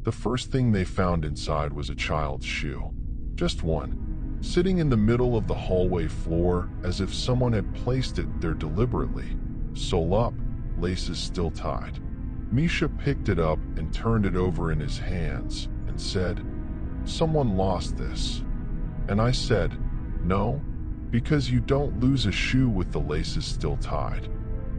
The first thing they found inside was a child's shoe. Just one, sitting in the middle of the hallway floor as if someone had placed it there deliberately. Sole up, laces still tied. Misha picked it up and turned it over in his hands and said, "Someone lost this." And I said, "No, because you don't lose a shoe with the laces still tied.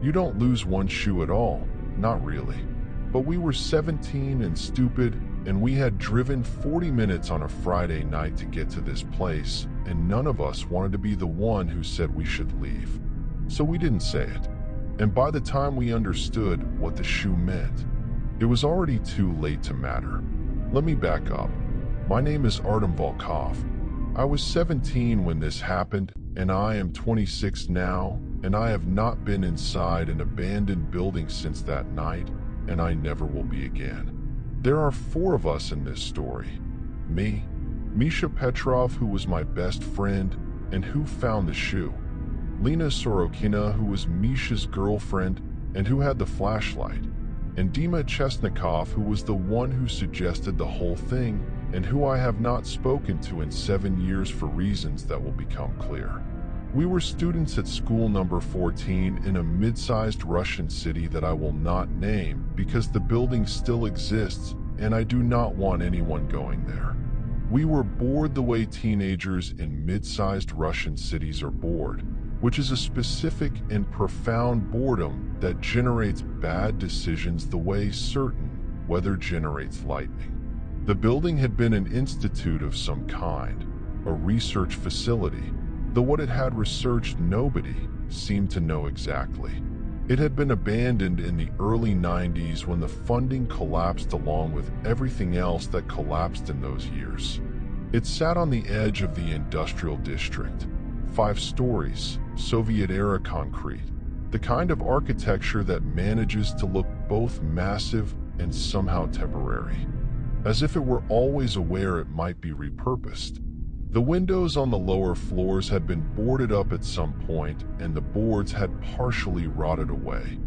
You don't lose one shoe at all, not really." But we were 17 and stupid, and we had driven 40 minutes on a Friday night to get to this place, and none of us wanted to be the one who said we should leave. So we didn't say it. And by the time we understood what the shoe meant, it was already too late to matter. Let me back up. My name is Artem Volkov. I was 17 when this happened, and I am 26 now, and I have not been inside an abandoned building since that night, and I never will be again. There are 4 of us in this story. Me, Misha Petrov, who was my best friend and who found the shoe. Lena Sorokina, who was Misha's girlfriend and who had the flashlight. And Dima Chesnikov, who was the one who suggested the whole thing and who I have not spoken to in 7 years for reasons that will become clear. We were students at school number 14 in a mid-sized Russian city that I will not name because the building still exists and I do not want anyone going there. We were bored the way teenagers in mid-sized Russian cities are bored, which is a specific and profound boredom that generates bad decisions the way certain weather generates lightning. The building had been an institute of some kind, a research facility, though what it had researched nobody seemed to know exactly. It had been abandoned in the early 90s when the funding collapsed along with everything else that collapsed in those years. It sat on the edge of the industrial district. 5 stories, Soviet-era concrete, the kind of architecture that manages to look both massive and somehow temporary, as if it were always aware it might be repurposed. The windows on the lower floors had been boarded up at some point, and the boards had partially rotted away,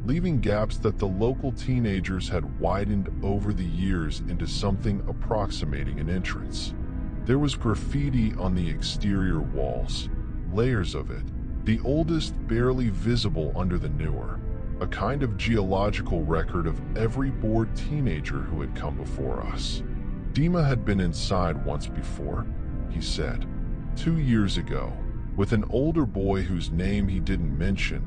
leaving gaps that the local teenagers had widened over the years into something approximating an entrance. There was graffiti on the exterior walls, layers of it, the oldest barely visible under the newer, a kind of geological record of every bored teenager who had come before us. Dima had been inside once before, he said, 2 years ago, with an older boy whose name he didn't mention,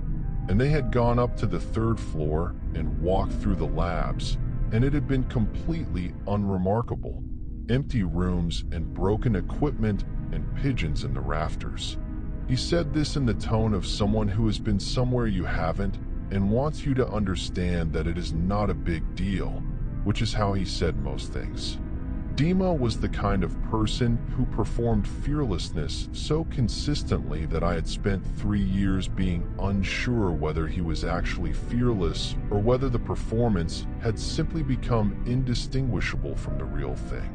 and they had gone up to the 3rd floor and walked through the labs, and it had been completely unremarkable. Empty rooms and broken equipment and pigeons in the rafters. He said this in the tone of someone who has been somewhere you haven't and wants you to understand that it is not a big deal, which is how he said most things. Dima was the kind of person who performed fearlessness so consistently that I had spent 3 years being unsure whether he was actually fearless or whether the performance had simply become indistinguishable from the real thing.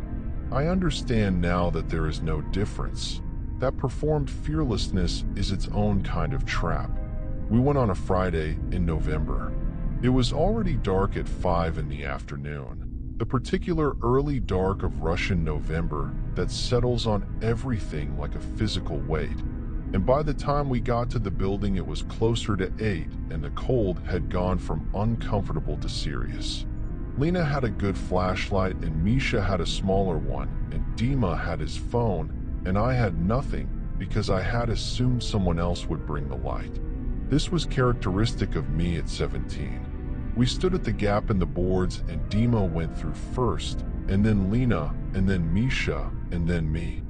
I understand now that there is no difference. That performed fearlessness is its own kind of trap. We went on a Friday in November. It was already dark at 5 in the afternoon. The particular early dark of Russian November that settles on everything like a physical weight. And by the time we got to the building, it was closer to 8, and the cold had gone from uncomfortable to serious. Lena had a good flashlight, and Misha had a smaller one, and Dima had his phone, and I had nothing because I had assumed someone else would bring the light. This was characteristic of me at 17. We stood at the gap in the boards, and Dima went through first, and then Lena, and then Misha, and then me.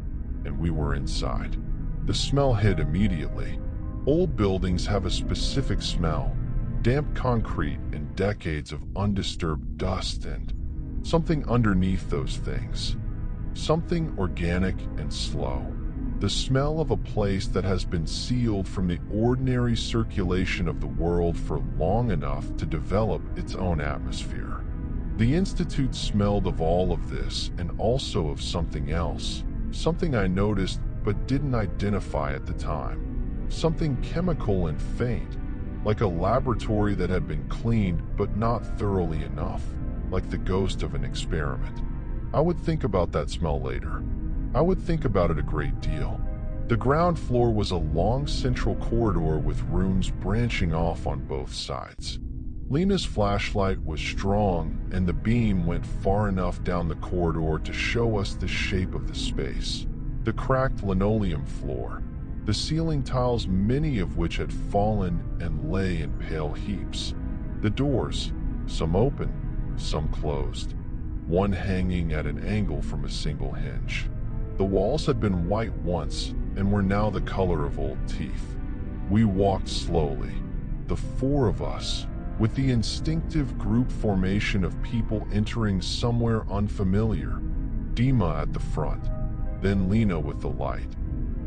And we were inside. The smell hit immediately. Old buildings have a specific smell, damp concrete and decades of undisturbed dust and something underneath those things. Something organic and slow. The smell of a place that has been sealed from the ordinary circulation of the world for long enough to develop its own atmosphere. The Institute smelled of all of this and also of something else, something I noticed but didn't identify at the time. Something chemical and faint, like a laboratory that had been cleaned but not thoroughly enough, like the ghost of an experiment. I would think about that smell later. I would think about it a great deal. The ground floor was a long central corridor with rooms branching off on both sides. Lena's flashlight was strong, and the beam went far enough down the corridor to show us the shape of the space. The cracked linoleum floor, the ceiling tiles, many of which had fallen and lay in pale heaps. The doors, some open, some closed, one hanging at an angle from a single hinge. The walls had been white once and were now the color of old teeth. We walked slowly, the four of us, with the instinctive group formation of people entering somewhere unfamiliar. Dima at the front, then Lena with the light,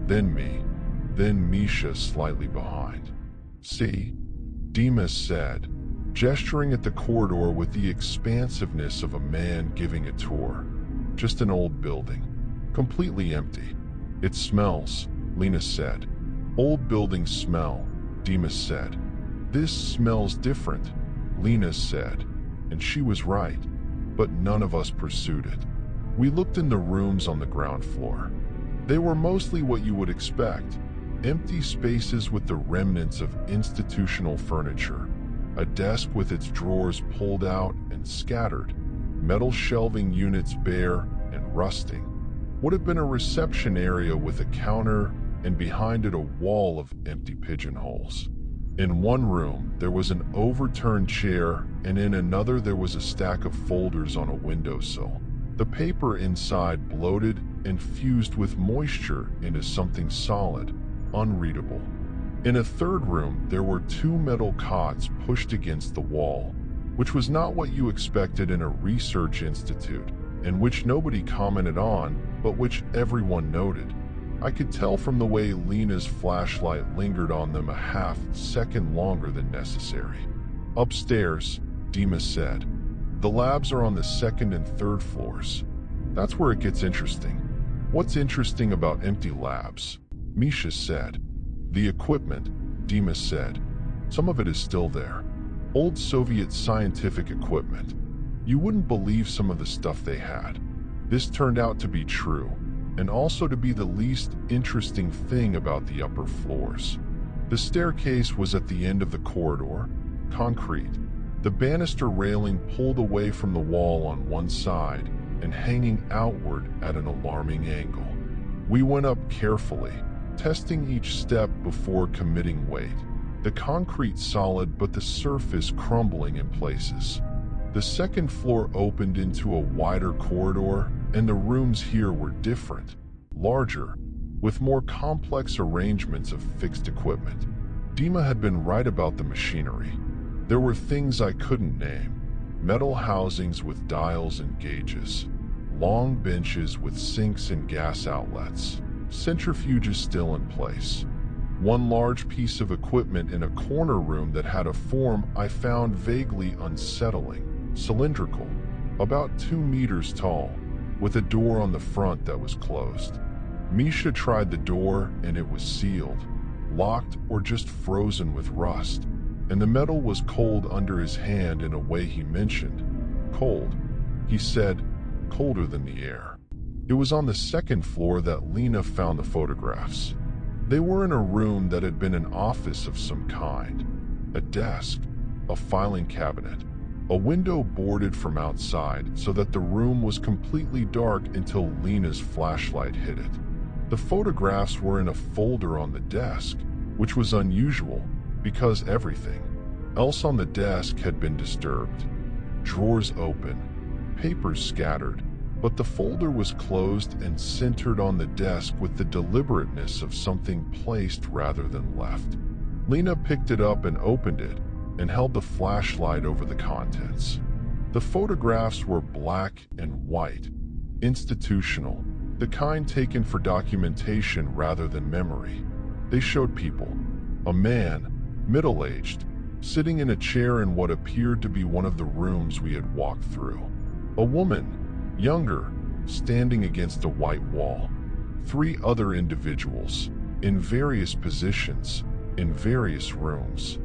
then me, then Misha slightly behind. "See?" Dima said, gesturing at the corridor with the expansiveness of a man giving a tour. "Just an old building, completely empty. It smells," Lena said. "Old buildings smell," Dima said. "This smells different," Lena said, and she was right, but none of us pursued it. We looked in the rooms on the ground floor. They were mostly what you would expect, empty spaces with the remnants of institutional furniture, a desk with its drawers pulled out and scattered, metal shelving units bare and rusting. Would have been a reception area with a counter and behind it a wall of empty pigeonholes. In one room, there was an overturned chair, and in another there was a stack of folders on a windowsill. The paper inside bloated and fused with moisture into something solid, unreadable. In a third room, there were two metal cots pushed against the wall, which was not what you expected in a research institute, and which nobody commented on, but which everyone noted. I could tell from the way Lena's flashlight lingered on them a half-second longer than necessary. "Upstairs," Dima said. "The labs are on the second and third floors. That's where it gets interesting." "What's interesting about empty labs?" Misha said. "The equipment," Dima said. "Some of it is still there. Old Soviet scientific equipment. You wouldn't believe some of the stuff they had." This turned out to be true, and also to be the least interesting thing about the upper floors. The staircase was at the end of the corridor, concrete, the banister railing pulled away from the wall on one side and hanging outward at an alarming angle. We went up carefully, testing each step before committing weight. The concrete solid, but the surface crumbling in places. The second floor opened into a wider corridor, and the rooms here were different, larger, with more complex arrangements of fixed equipment. Dima had been right about the machinery. There were things I couldn't name. Metal housings with dials and gauges, long benches with sinks and gas outlets, centrifuges still in place. One large piece of equipment in a corner room that had a form I found vaguely unsettling. Cylindrical, about 2 meters tall, with a door on the front that was closed. Misha tried the door and it was sealed, locked or just frozen with rust, and the metal was cold under his hand in a way he mentioned. Cold. He said, colder than the air. It was on the second floor that Lena found the photographs. They were in a room that had been an office of some kind. A desk, a filing cabinet, a window boarded from outside so that the room was completely dark until Lena's flashlight hit it. The photographs were in a folder on the desk, which was unusual because everything else on the desk had been disturbed. Drawers open, papers scattered, but the folder was closed and centered on the desk with the deliberateness of something placed rather than left. Lena picked it up and opened it, and held the flashlight over the contents. The photographs were black and white, institutional, the kind taken for documentation rather than memory. They showed people. A man, middle-aged, sitting in a chair in what appeared to be one of the rooms we had walked through. A woman, younger, standing against a white wall. 3 other individuals, in various positions, in various rooms.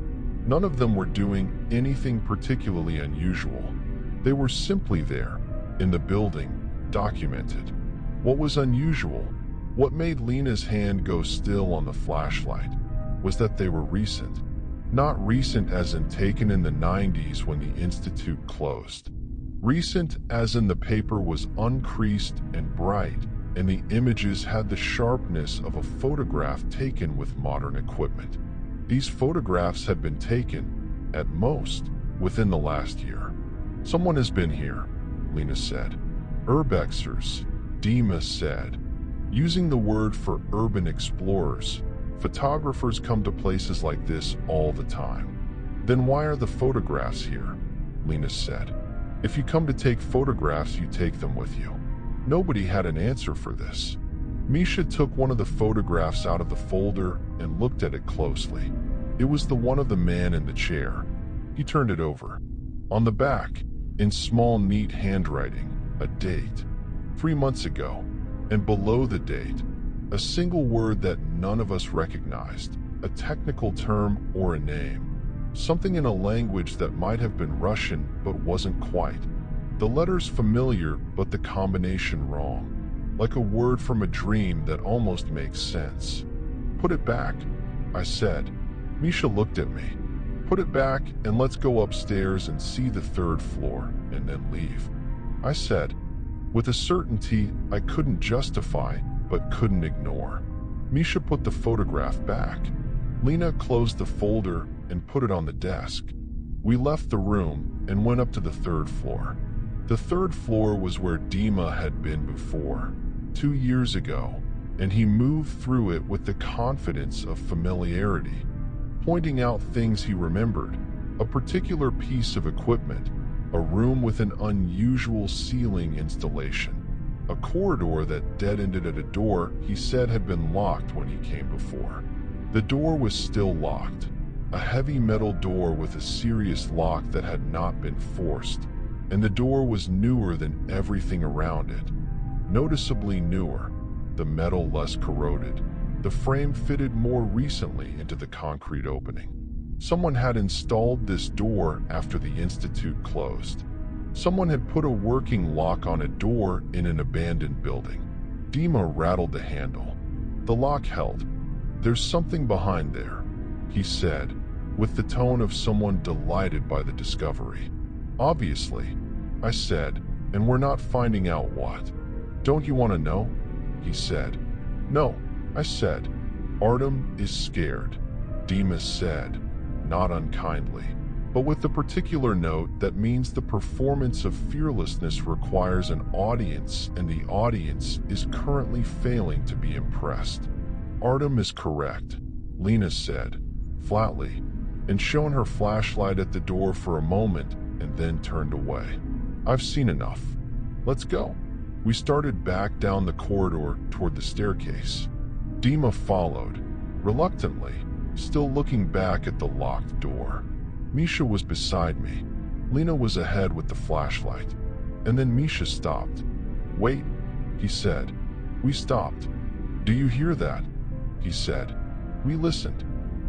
None of them were doing anything particularly unusual. They were simply there, in the building, documented. What was unusual, what made Lena's hand go still on the flashlight, was that they were recent. Not recent as in taken in the 90s when the Institute closed. Recent as in the paper was uncreased and bright, and the images had the sharpness of a photograph taken with modern equipment. These photographs had been taken, at most, within the last year. "Someone has been here," Lena said. "Urbexers," Dima said. Using the word for urban explorers, photographers come to places like this all the time. "Then why are the photographs here?" Lena said. "If you come to take photographs, you take them with you." Nobody had an answer for this. Misha took one of the photographs out of the folder and looked at it closely. It was the one of the man in the chair. He turned it over. On the back, in small, neat handwriting, a date. 3 months ago. And below the date, a single word that none of us recognized, a technical term or a name. Something in a language that might have been Russian but wasn't quite. The letters familiar but the combination wrong. Like a word from a dream that almost makes sense. "Put it back," I said. Misha looked at me. "Put it back and let's go upstairs and see the 3rd floor and then leave," I said, with a certainty I couldn't justify but couldn't ignore. Misha put the photograph back. Lena closed the folder and put it on the desk. We left the room and went up to the 3rd floor. The 3rd floor was where Dima had been before, 2 years ago, and he moved through it with the confidence of familiarity, pointing out things he remembered, a particular piece of equipment, a room with an unusual ceiling installation, a corridor that dead-ended at a door he said had been locked when he came before. The door was still locked, a heavy metal door with a serious lock that had not been forced, and the door was newer than everything around it. Noticeably newer, the metal less corroded, the frame fitted more recently into the concrete opening. Someone had installed this door after the Institute closed. Someone had put a working lock on a door in an abandoned building. Dima rattled the handle. The lock held. "There's something behind there," he said, with the tone of someone delighted by the discovery. "Obviously," I said, "and we're not finding out what." "Don't you want to know?" he said. "No," I said. "Artem is scared," Dima said, not unkindly, but with the particular note that means the performance of fearlessness requires an audience and the audience is currently failing to be impressed. "Artem is correct," Lena said, flatly, and shone her flashlight at the door for a moment and then turned away. "I've seen enough. Let's go." We started back down the corridor toward the staircase. Dima followed, reluctantly, still looking back at the locked door. Misha was beside me. Lena was ahead with the flashlight. And then Misha stopped. "Wait," he said. We stopped. "Do you hear that?" he said. We listened.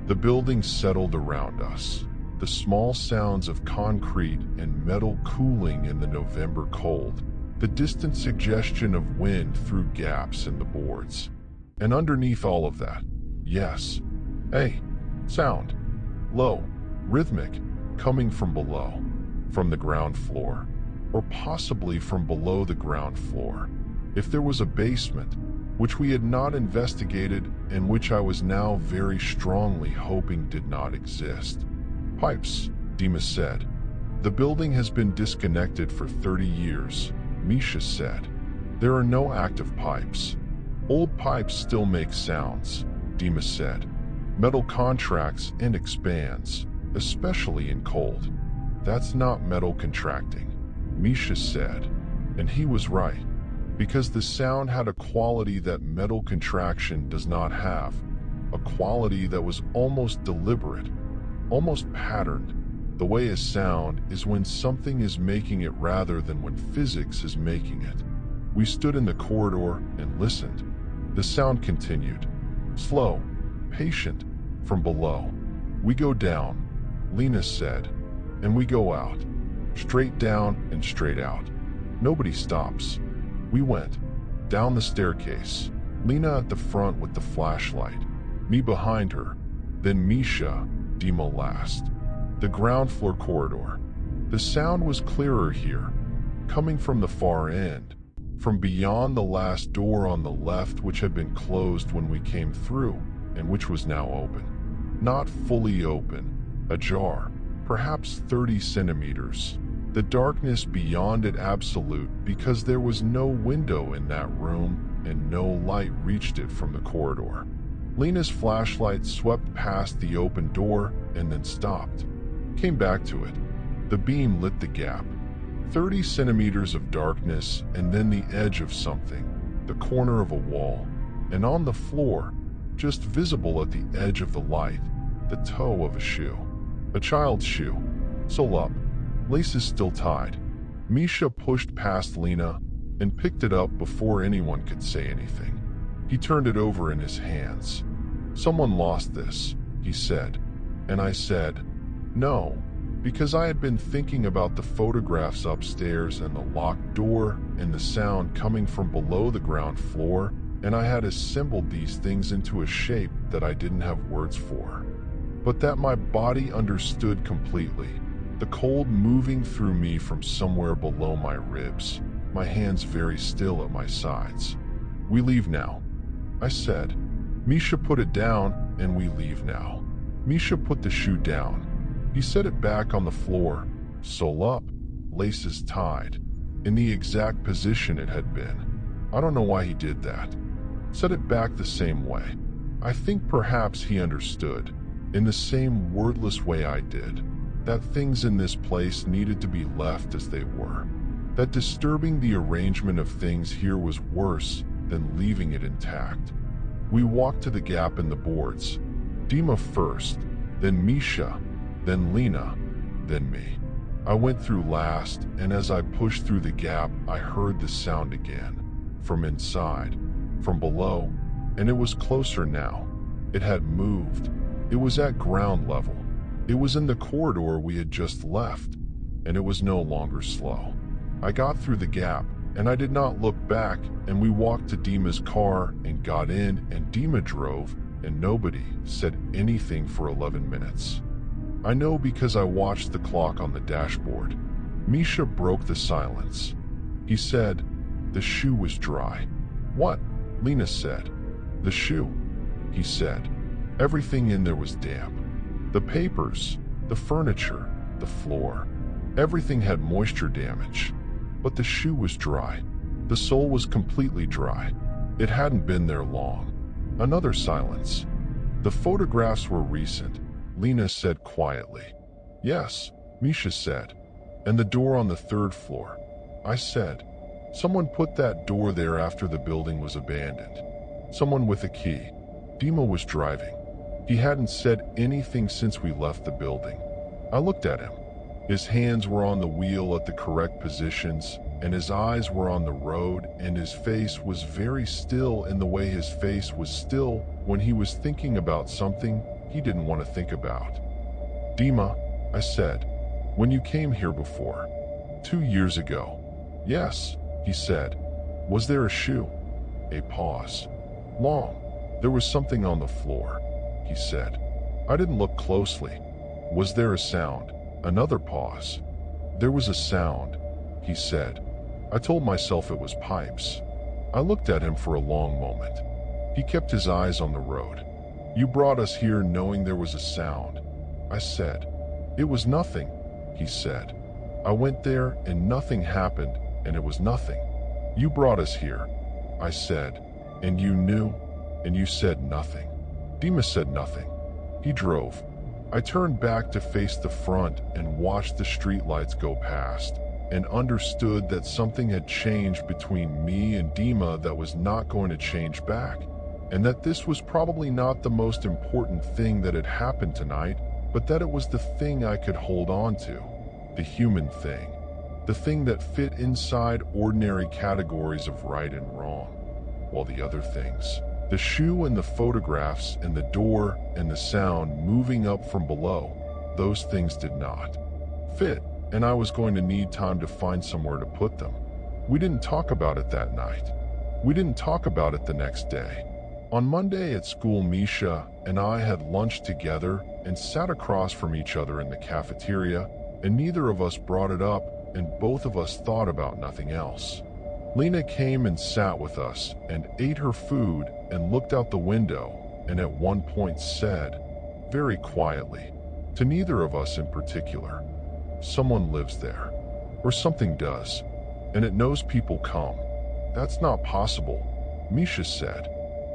The building settled around us. The small sounds of concrete and metal cooling in the November cold. The distant suggestion of wind through gaps in the boards. And underneath all of that, yes, a sound. Low, rhythmic, coming from below. From the ground floor. Or possibly from below the ground floor. If there was a basement, which we had not investigated and which I was now very strongly hoping did not exist. "Pipes," Dima said. "The building has been disconnected for 30 years, Misha said. "There are no active pipes. Old pipes still make sounds," Dima said. "Metal contracts and expands, especially in cold." "That's not metal contracting," Misha said. And he was right. Because the sound had a quality that metal contraction does not have, a quality that was almost deliberate, almost patterned. The way a sound is when something is making it rather than when physics is making it. We stood in the corridor and listened. The sound continued, slow, patient, from below. "We go down," Lena said, "and we go out." straight down and straight out. Nobody stops. We went down the staircase, Lena at the front with the flashlight, me behind her, then Misha, Dima last. The ground floor corridor. The sound was clearer here, coming from the far end, from beyond the last door on the left, which had been closed when we came through and which was now open. Not fully open, ajar, perhaps 30 centimeters. The darkness beyond it absolute, because there was no window in that room and no light reached it from the corridor. Lena's flashlight swept past the open door and then stopped. Came back to it. The beam lit the gap. 30 centimeters of darkness and then the edge of something, the corner of a wall, and on the floor, just visible at the edge of the light, the toe of a shoe. A child's shoe. Sole up. Laces still tied. Misha pushed past Lena and picked it up before anyone could say anything. He turned it over in his hands. "Someone lost this," he said. And I said, "No," because I had been thinking about the photographs upstairs and the locked door and the sound coming from below the ground floor, and I had assembled these things into a shape that I didn't have words for, but that my body understood completely. The cold moving through me from somewhere below my ribs, my hands very still at my sides. "We leave now," I said. Misha put it down, and we leave now. Misha put the shoe down. He set it back on the floor, sole up, laces tied, in the exact position it had been. I don't know why he did that. Set it back the same way. I think perhaps he understood, in the same wordless way I did, that things in this place needed to be left as they were. That disturbing the arrangement of things here was worse than leaving it intact. We walked to the gap in the boards. Dima first, then Misha, then Lena, then me. I went through last, and as I pushed through the gap, I heard the sound again. From inside, from below, and it was closer now. It had moved. It was at ground level. It was in the corridor we had just left, and it was no longer slow. I got through the gap, and I did not look back, and we walked to Dima's car and got in, and Dima drove, and nobody said anything for 11 minutes. I know because I watched the clock on the dashboard. Misha broke the silence. He said, "The shoe was dry." "What?" Lena said. "The shoe," he said. "Everything in there was damp. The papers, the furniture, the floor. Everything had moisture damage. But the shoe was dry. The sole was completely dry. It hadn't been there long." Another silence. "The photographs were recent," Lena said quietly. "Yes," Misha said. "And the door on the 3rd floor." I said, "Someone put that door there after the building was abandoned. Someone with a key." Dima was driving. He hadn't said anything since we left the building. I looked at him. His hands were on the wheel at the correct positions, and his eyes were on the road, and his face was very still in the way his face was still when he was thinking about something he didn't want to think about. "Dima," I said, "when you came here before, 2 years ago." "Yes," he said. "Was there a shoe?" A pause. "Long. There was something on the floor," he said. I didn't look closely. "Was there a sound?" Another pause. "There was a sound," he said. I told myself it was pipes. I looked at him for a long moment. He kept his eyes on the road. "You brought us here knowing there was a sound," I said. "It was nothing," he said. "I went there and nothing happened, and it was nothing. You brought us here," I said. "And you knew, and you said nothing." Dima said nothing. He drove. I turned back to face the front and watched the streetlights go past, and understood that something had changed between me and Dima that was not going to change back, and that this was probably not the most important thing that had happened tonight, but that it was the thing I could hold on to, the human thing, the thing that fit inside ordinary categories of right and wrong, while the other things, the shoe and the photographs and the door and the sound moving up from below, those things did not fit and I was going to need time to find somewhere to put them. We didn't talk about it that night. We didn't talk about it the next day. On Monday at school, Misha and I had lunch together and sat across from each other in the cafeteria, and neither of us brought it up, and both of us thought about nothing else. Lena came and sat with us and ate her food and looked out the window, and at one point said, very quietly, to neither of us in particular, "Someone lives there, or something does, and it knows people come." "That's not possible," Misha said.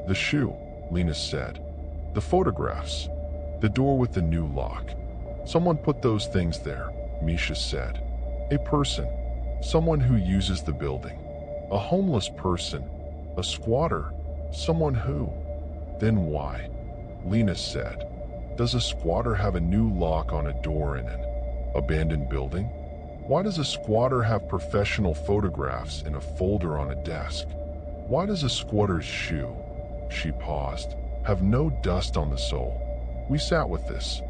"The shoe," Lena said. "The photographs. The door with the new lock. Someone put those things there," Misha said. "A person. Someone who uses the building. A homeless person. A squatter. Someone who." "Then why?" Lena said. "Does a squatter have a new lock on a door in an abandoned building? Why does a squatter have professional photographs in a folder on a desk? Why does a squatter's shoe," she paused, "have no dust on the sole?" We sat with this.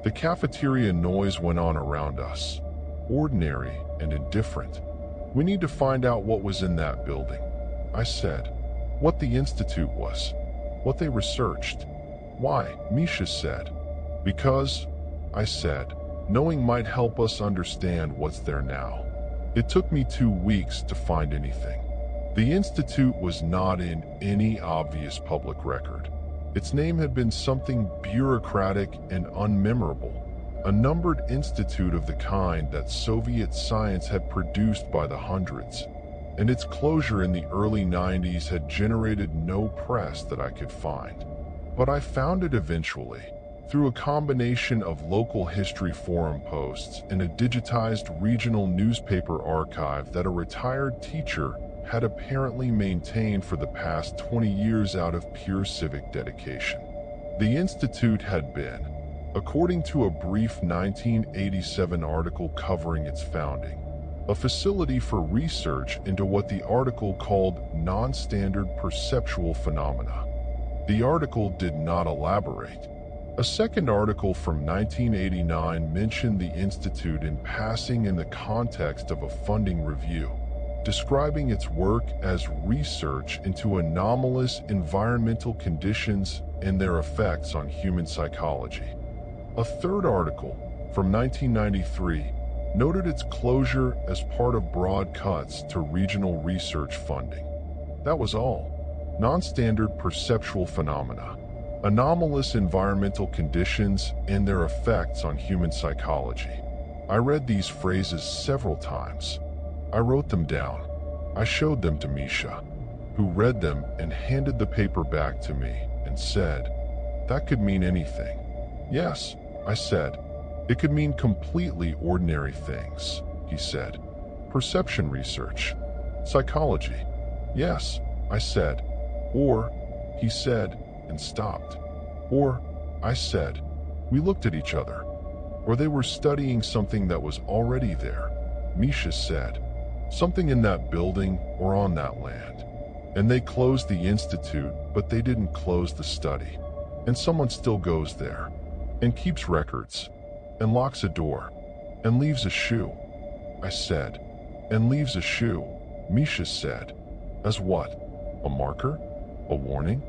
The cafeteria noise went on around us, ordinary and indifferent. "We need to find out what was in that building," I said. "What the institute was. What they researched." "Why?" Misha said. "Because," I said, "knowing might help us understand what's there now." It took me 2 weeks to find anything. The institute was not in any obvious public record. Its name had been something bureaucratic and unmemorable, a numbered institute of the kind that Soviet science had produced by the hundreds, and its closure in the early 90s had generated no press that I could find. But I found it eventually, through a combination of local history forum posts and a digitized regional newspaper archive that a retired teacher had apparently maintained for the past 20 years out of pure civic dedication. The institute had been, according to a brief 1987 article covering its founding, a facility for research into what the article called non-standard perceptual phenomena. The article did not elaborate. A second article from 1989 mentioned the institute in passing in the context of a funding review, describing its work as research into anomalous environmental conditions and their effects on human psychology. A third article, from 1993, noted its closure as part of broad cuts to regional research funding. That was all. Non-standard perceptual phenomena, anomalous environmental conditions, and their effects on human psychology. I read these phrases several times. I wrote them down. I showed them to Misha, who read them and handed the paper back to me and said, "That could mean anything." "Yes," I said. "It could mean completely ordinary things," he said. "Perception research. Psychology." "Yes," I said. "Or," he said, and stopped. "Or," I said. We looked at each other. "Or they were studying something that was already there," Misha said. "Something in that building or on that land. And they closed the institute, but they didn't close the study. And someone still goes there, and keeps records, and locks a door, and leaves a shoe." I said. "And leaves a shoe," Misha said. "As what? A marker? A warning?"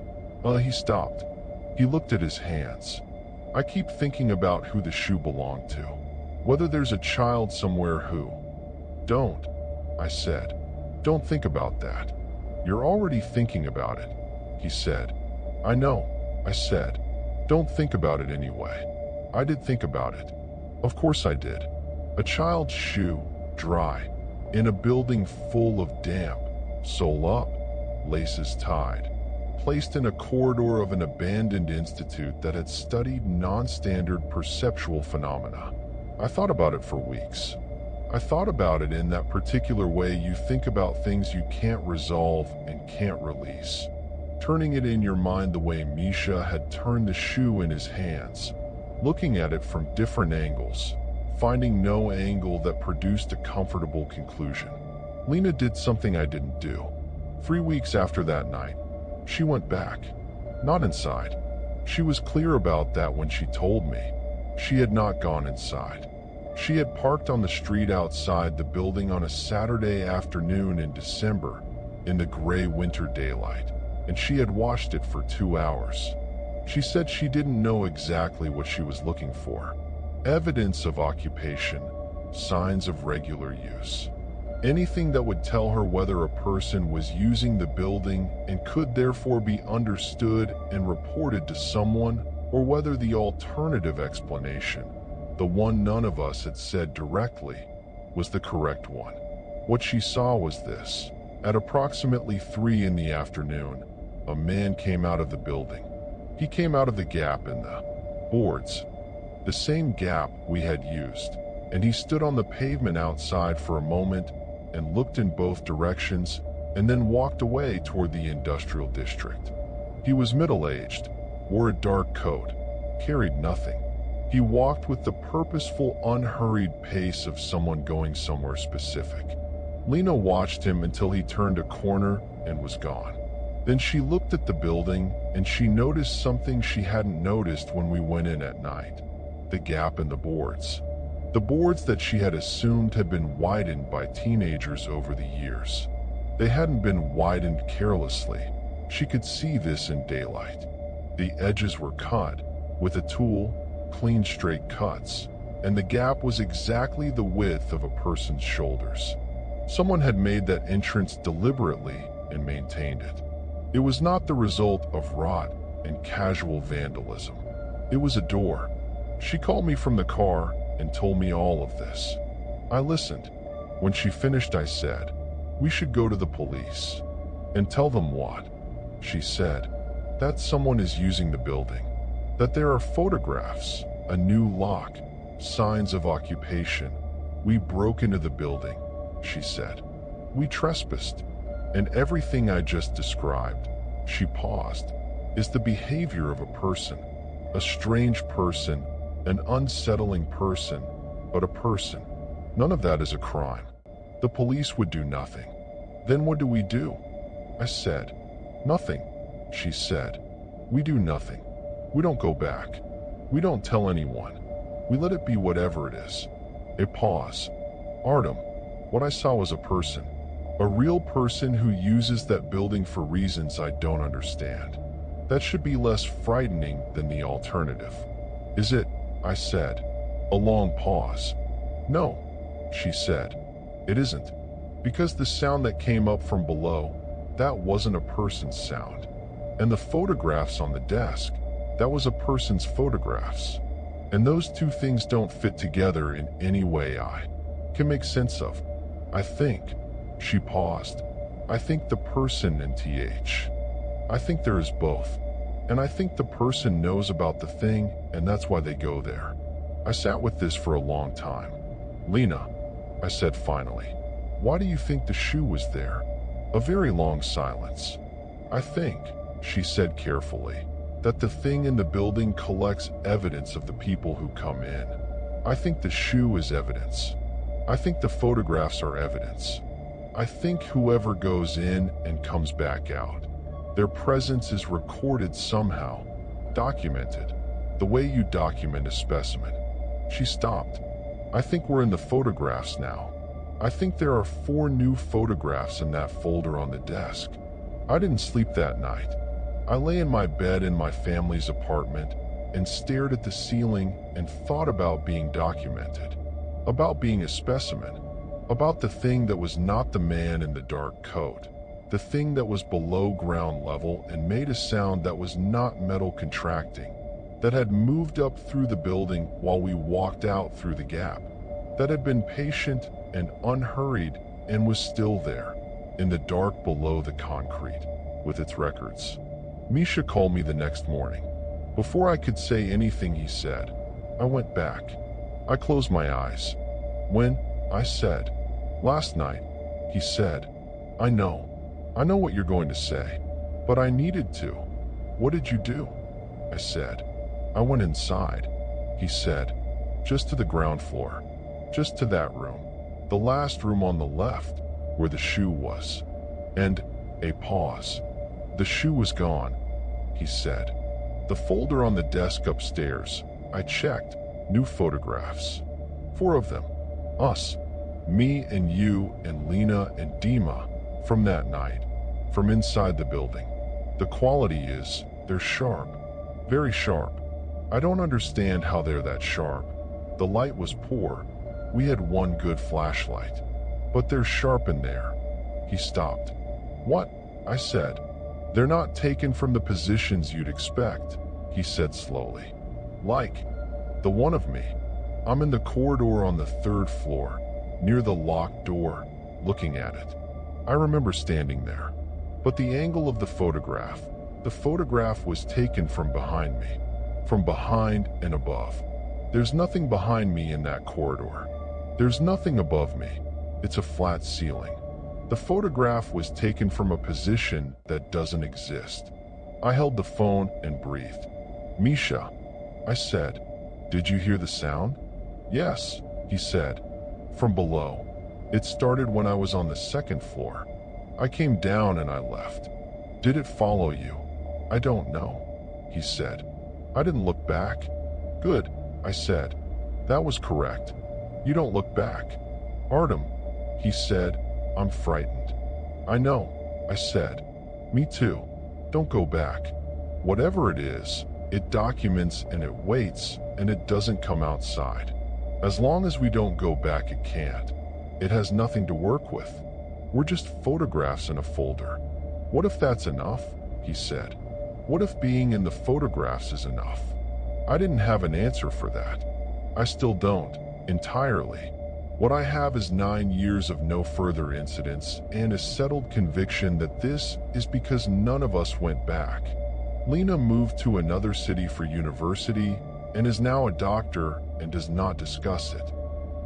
He stopped. He looked at his hands. "I keep thinking about who the shoe belonged to. Whether there's a child somewhere who..." "Don't," I said. "Don't think about that. You're already thinking about it," he said. "I know," I said. "Don't think about it anyway." I did think about it. Of course I did. A child's shoe, dry, in a building full of damp, sole up, laces tied, placed in a corridor of an abandoned institute that had studied non-standard perceptual phenomena. I thought about it for weeks. I thought about it in that particular way you think about things you can't resolve and can't release, turning it in your mind the way Misha had turned the shoe in his hands, looking at it from different angles, finding no angle that produced a comfortable conclusion. Lena did something I didn't do. 3 weeks after that night, she went back. Not inside. She was clear about that when she told me. She had not gone inside. She had parked on the street outside the building on a Saturday afternoon in December, in the gray winter daylight, and she had watched it for 2 hours. She said she didn't know exactly what she was looking for. Evidence of occupation, signs of regular use. Anything that would tell her whether a person was using the building and could therefore be understood and reported to someone, or whether the alternative explanation, the one none of us had said directly, was the correct one. What she saw was this. At approximately 3 in the afternoon, a man came out of the building. He came out of the gap in the boards, the same gap we had used, and he stood on the pavement outside for a moment and looked in both directions and then walked away toward the industrial district. He was middle-aged, wore a dark coat, carried nothing. He walked with the purposeful, unhurried pace of someone going somewhere specific. Lena watched him until he turned a corner and was gone. Then she looked at the building and she noticed something she hadn't noticed when we went in at night. The gap in the boards. The boards that she had assumed had been widened by teenagers over the years. They hadn't been widened carelessly. She could see this in daylight. The edges were cut with a tool, clean straight cuts, and the gap was exactly the width of a person's shoulders. Someone had made that entrance deliberately and maintained it. It was not the result of rot and casual vandalism. It was a door. She called me from the car and told me all of this. I listened. When she finished, I said, "We should go to the police." "And tell them what?" She said, "That someone is using the building. That there are photographs, a new lock, signs of occupation. We broke into the building," she said. "We trespassed. And everything I just described," she paused, "is the behavior of a person. A strange person, an unsettling person, but a person. None of that is a crime. The police would do nothing." "Then what do we do?" I said. "Nothing," she said. "We do nothing. We don't go back. We don't tell anyone. We let it be whatever it is." A pause. "Artem, what I saw was a person. A real person who uses that building for reasons I don't understand. That should be less frightening than the alternative." "Is it?" I said. A long pause. "No," she said. "It isn't. Because the sound that came up from below, that wasn't a person's sound. And the photographs on the desk, that was a person's photographs. And those two things don't fit together in any way I can make sense of. I think." She paused. "I think the person and TH. I think there is both. And I think the person knows about the thing, and that's why they go there." I sat with this for a long time. "Lena," I said finally, "why do you think the shoe was there?" A very long silence. "I think," she said carefully, "that the thing in the building collects evidence of the people who come in. I think the shoe is evidence. I think the photographs are evidence. I think whoever goes in and comes back out, their presence is recorded somehow, documented, the way you document a specimen." She stopped. "I think we're in the photographs now. I think there are 4 new photographs in that folder on the desk." I didn't sleep that night. I lay in my bed in my family's apartment and stared at the ceiling and thought about being documented, about being a specimen, about the thing that was not the man in the dark coat, the thing that was below ground level and made a sound that was not metal contracting, that had moved up through the building while we walked out through the gap, that had been patient and unhurried and was still there, in the dark below the concrete, with its records. Misha called me the next morning. Before I could say anything he said, I went back. I closed my eyes. "When?" I said. "Last night," he said. I know what you're going to say, but I needed to." "What did you do?" I said. "I went inside," he said. "Just to the ground floor, just to that room, the last room on the left, where the shoe was." And a pause. "The shoe was gone," he said. "The folder on the desk upstairs, I checked, new photographs. 4 of them. Us. Me and you and Lena and Dima from that night, from inside the building. The quality is, they're sharp. Very sharp. I don't understand how they're that sharp. The light was poor. We had one good flashlight. But they're sharp in there. He stopped. What? I said. They're not taken from the positions you'd expect, he said slowly. Like, the one of me. I'm in the corridor on the 3rd floor, near the locked door, looking at it. I remember standing there. But the angle of the photograph was taken from behind me, from behind and above. There's nothing behind me in that corridor. There's nothing above me. It's a flat ceiling. The photograph was taken from a position that doesn't exist. I held the phone and breathed. Misha, I said, did you hear the sound? Yes, he said, from below. It started when I was on the 2nd floor. I came down and I left. Did it follow you? I don't know, he said. I didn't look back. Good, I said. That was correct. You don't look back. Artem, he said, I'm frightened. I know, I said. Me too. Don't go back. Whatever it is, it documents and it waits and it doesn't come outside. As long as we don't go back, it can't. It has nothing to work with. We're just photographs in a folder. What if that's enough? He said. What if being in the photographs is enough? I didn't have an answer for that. I still don't, entirely. What I have is 9 years of no further incidents and a settled conviction that this is because none of us went back. Lena moved to another city for university and is now a doctor and does not discuss it.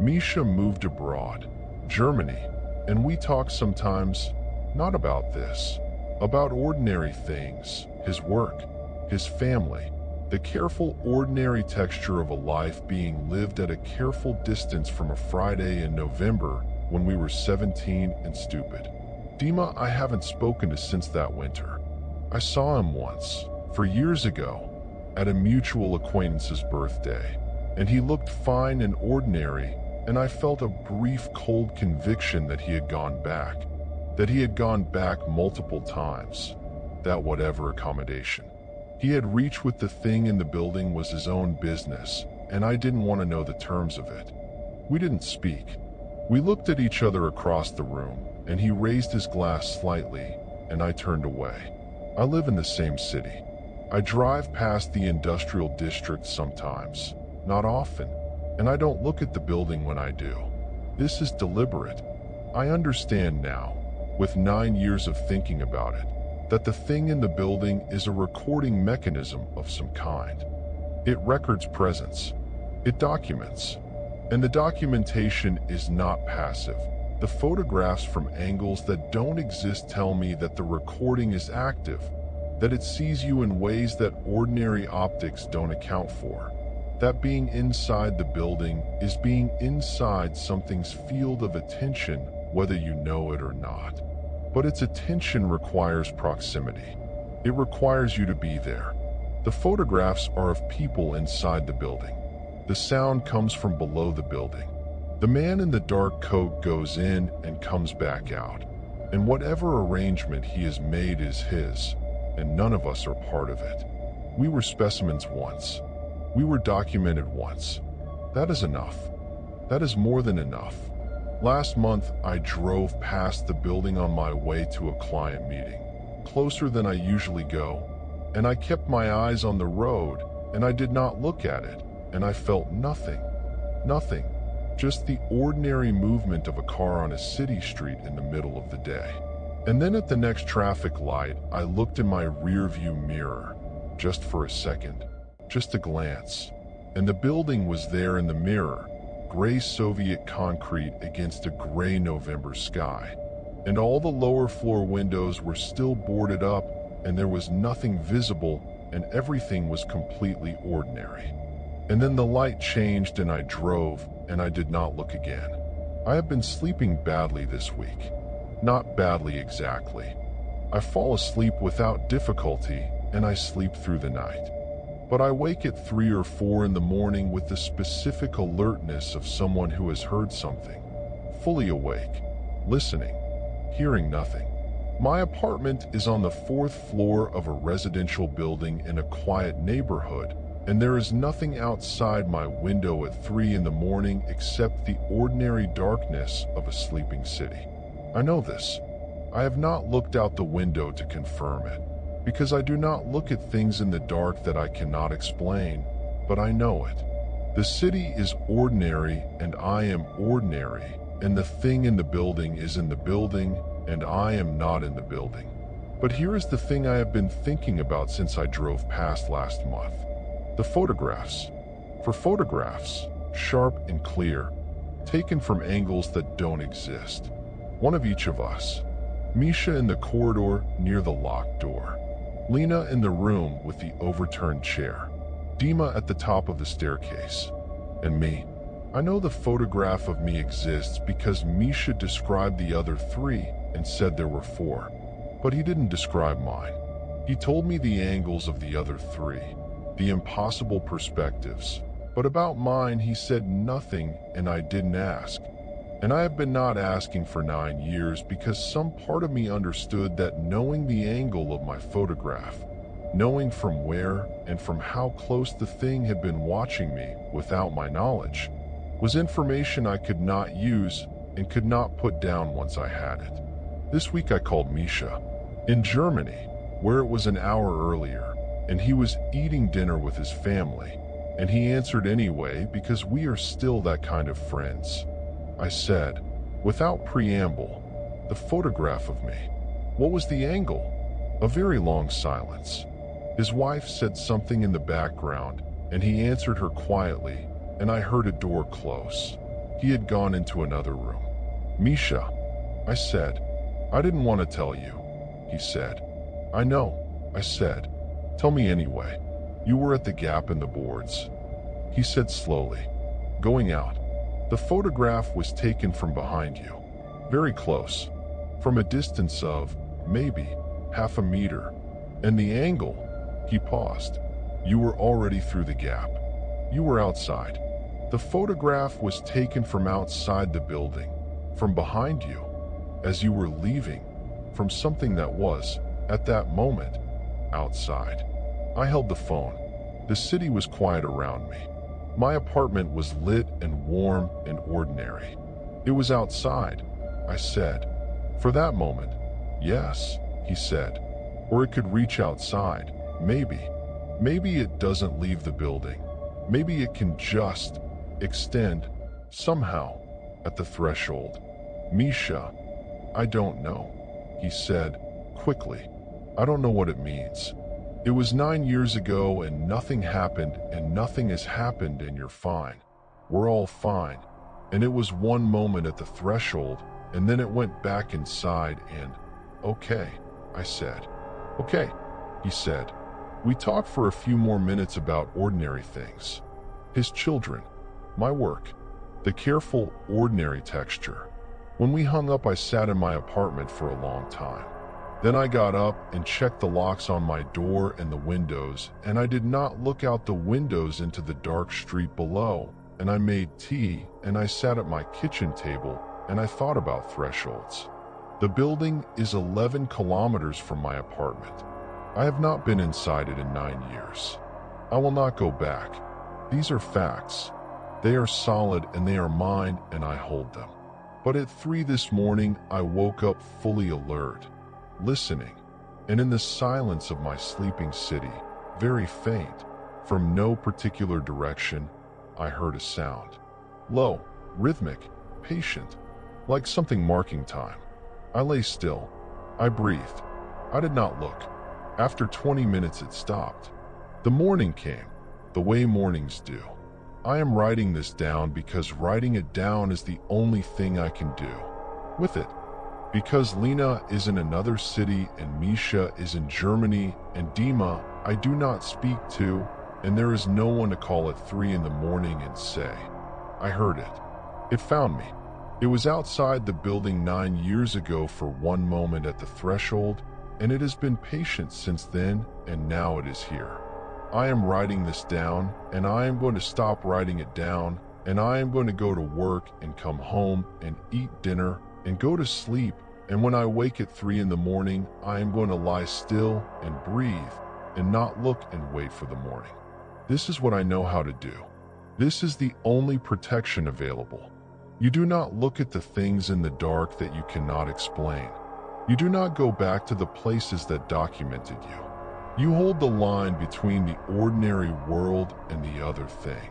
Misha moved abroad, Germany, and we talk sometimes, not about this, about ordinary things, his work, his family, the careful ordinary texture of a life being lived at a careful distance from a Friday in November when we were 17 and stupid. Dima I haven't spoken to since that winter. I saw him once, for years ago, at a mutual acquaintance's birthday, and he looked fine and ordinary, and I felt a brief cold conviction that he had gone back, multiple times, that whatever accommodation he had reached with the thing in the building was his own business, and I didn't want to know the terms of it. We didn't speak. We looked at each other across the room, and he raised his glass slightly, and I turned away. I live in the same city. I drive past the industrial district sometimes, not often, and I don't look at the building when I do. This is deliberate. I understand now, with 9 years of thinking about it, that the thing in the building is a recording mechanism of some kind. It records presence. It documents. And the documentation is not passive. The photographs from angles that don't exist tell me that the recording is active, that it sees you in ways that ordinary optics don't account for. That being inside the building is being inside something's field of attention, whether you know it or not. But its attention requires proximity. It requires you to be there. The photographs are of people inside the building. The sound comes from below the building. The man in the dark coat goes in and comes back out. And whatever arrangement he has made is his, and none of us are part of it. We were specimens once. We were documented once. That is enough. That is more than enough. Last month, I drove past the building on my way to a client meeting, closer than I usually go, and I kept my eyes on the road, and I did not look at it, and I felt nothing, just the ordinary movement of a car on a city street in the middle of the day. And then at the next traffic light, I looked in my rearview mirror, just for a second, just a glance, and the building was there in the mirror, gray Soviet concrete against a gray November sky. And all the lower floor windows were still boarded up, and there was nothing visible, and everything was completely ordinary. And then the light changed and I drove, and I did not look again. I have been sleeping badly this week. Not badly exactly. I fall asleep without difficulty, and I sleep through the night. but I wake at 3 or 4 in the morning with the specific alertness of someone who has heard something, fully awake, listening, hearing nothing. My apartment is on the 4th floor of a residential building in a quiet neighborhood, and there is nothing outside my window at 3 in the morning except the ordinary darkness of a sleeping city. I know this. I have not looked out the window to confirm it, because I do not look at things in the dark that I cannot explain, but I know it. The city is ordinary and I am ordinary, and the thing in the building is in the building and I am not in the building. But here is the thing I have been thinking about since I drove past last month. The photographs. For photographs, sharp and clear, taken from angles that don't exist. One of each of us. Misha in the corridor near the locked door. Lena in the room with the overturned chair. Dima at the top of the staircase. And me. I know the photograph of me exists because Misha described the other 3 and said there were 4. But he didn't describe mine. He told me the angles of the other 3. The impossible perspectives, but about mine he said nothing and I didn't ask. And I have been not asking for 9 years because some part of me understood that knowing the angle of my photograph, knowing from where and from how close the thing had been watching me without my knowledge, was information I could not use and could not put down once I had it. This week I called Misha, in Germany, where it was an hour earlier, and he was eating dinner with his family, and he answered anyway because we are still that kind of friends. I said, without preamble, the photograph of me. What was the angle? A very long silence. His wife said something in the background, and he answered her quietly, and I heard a door close. He had gone into another room. Misha, I said. I didn't want to tell you, he said. I know, I said. Tell me anyway. You were at the gap in the boards. He said slowly, going out. The photograph was taken from behind you, very close, from a distance of, maybe, half a meter. And the angle, he paused. You were already through the gap. You were outside. The photograph was taken from outside the building, from behind you, as you were leaving, from something that was, at that moment, outside. I held the phone. The city was quiet around me. My apartment was lit and warm and ordinary. It was outside, I said. For that moment, yes, he said. Or it could reach outside, maybe. Maybe it doesn't leave the building. Maybe it can just extend, somehow, at the threshold. Misha, I don't know, he said, quickly. I don't know what it means. It was 9 years ago and nothing happened and nothing has happened and you're fine. We're all fine. And it was one moment at the threshold and then it went back inside and, okay, I said. Okay, he said. We talked for a few more minutes about ordinary things. His children, my work, the careful, ordinary texture. When we hung up, I sat in my apartment for a long time. Then I got up and checked the locks on my door and the windows, and I did not look out the windows into the dark street below, and I made tea, and I sat at my kitchen table, and I thought about thresholds. The building is 11 kilometers from my apartment. I have not been inside it in 9 years. I will not go back. These are facts. They are solid and they are mine and I hold them. But at 3 this morning, I woke up fully alert, listening, and in the silence of my sleeping city, very faint, from no particular direction, I heard a sound. Low, rhythmic, patient, like something marking time. I lay still. I breathed. I did not look. After 20 minutes it stopped. The morning came, the way mornings do. I am writing this down because writing it down is the only thing I can do with it. Because Lena is in another city and Misha is in Germany and Dima I do not speak to, and there is no one to call at 3 in the morning and say, I heard it. It found me. It was outside the building 9 years ago for one moment at the threshold, and it has been patient since then, and now it is here. I am writing this down, and I am going to stop writing it down, and I am going to go to work and come home and eat dinner and go to sleep. And when I wake at 3 in the morning, I am going to lie still and breathe and not look and wait for the morning. This is what I know how to do. This is the only protection available. You do not look at the things in the dark that you cannot explain. You do not go back to the places that documented you. You hold the line between the ordinary world and the other thing,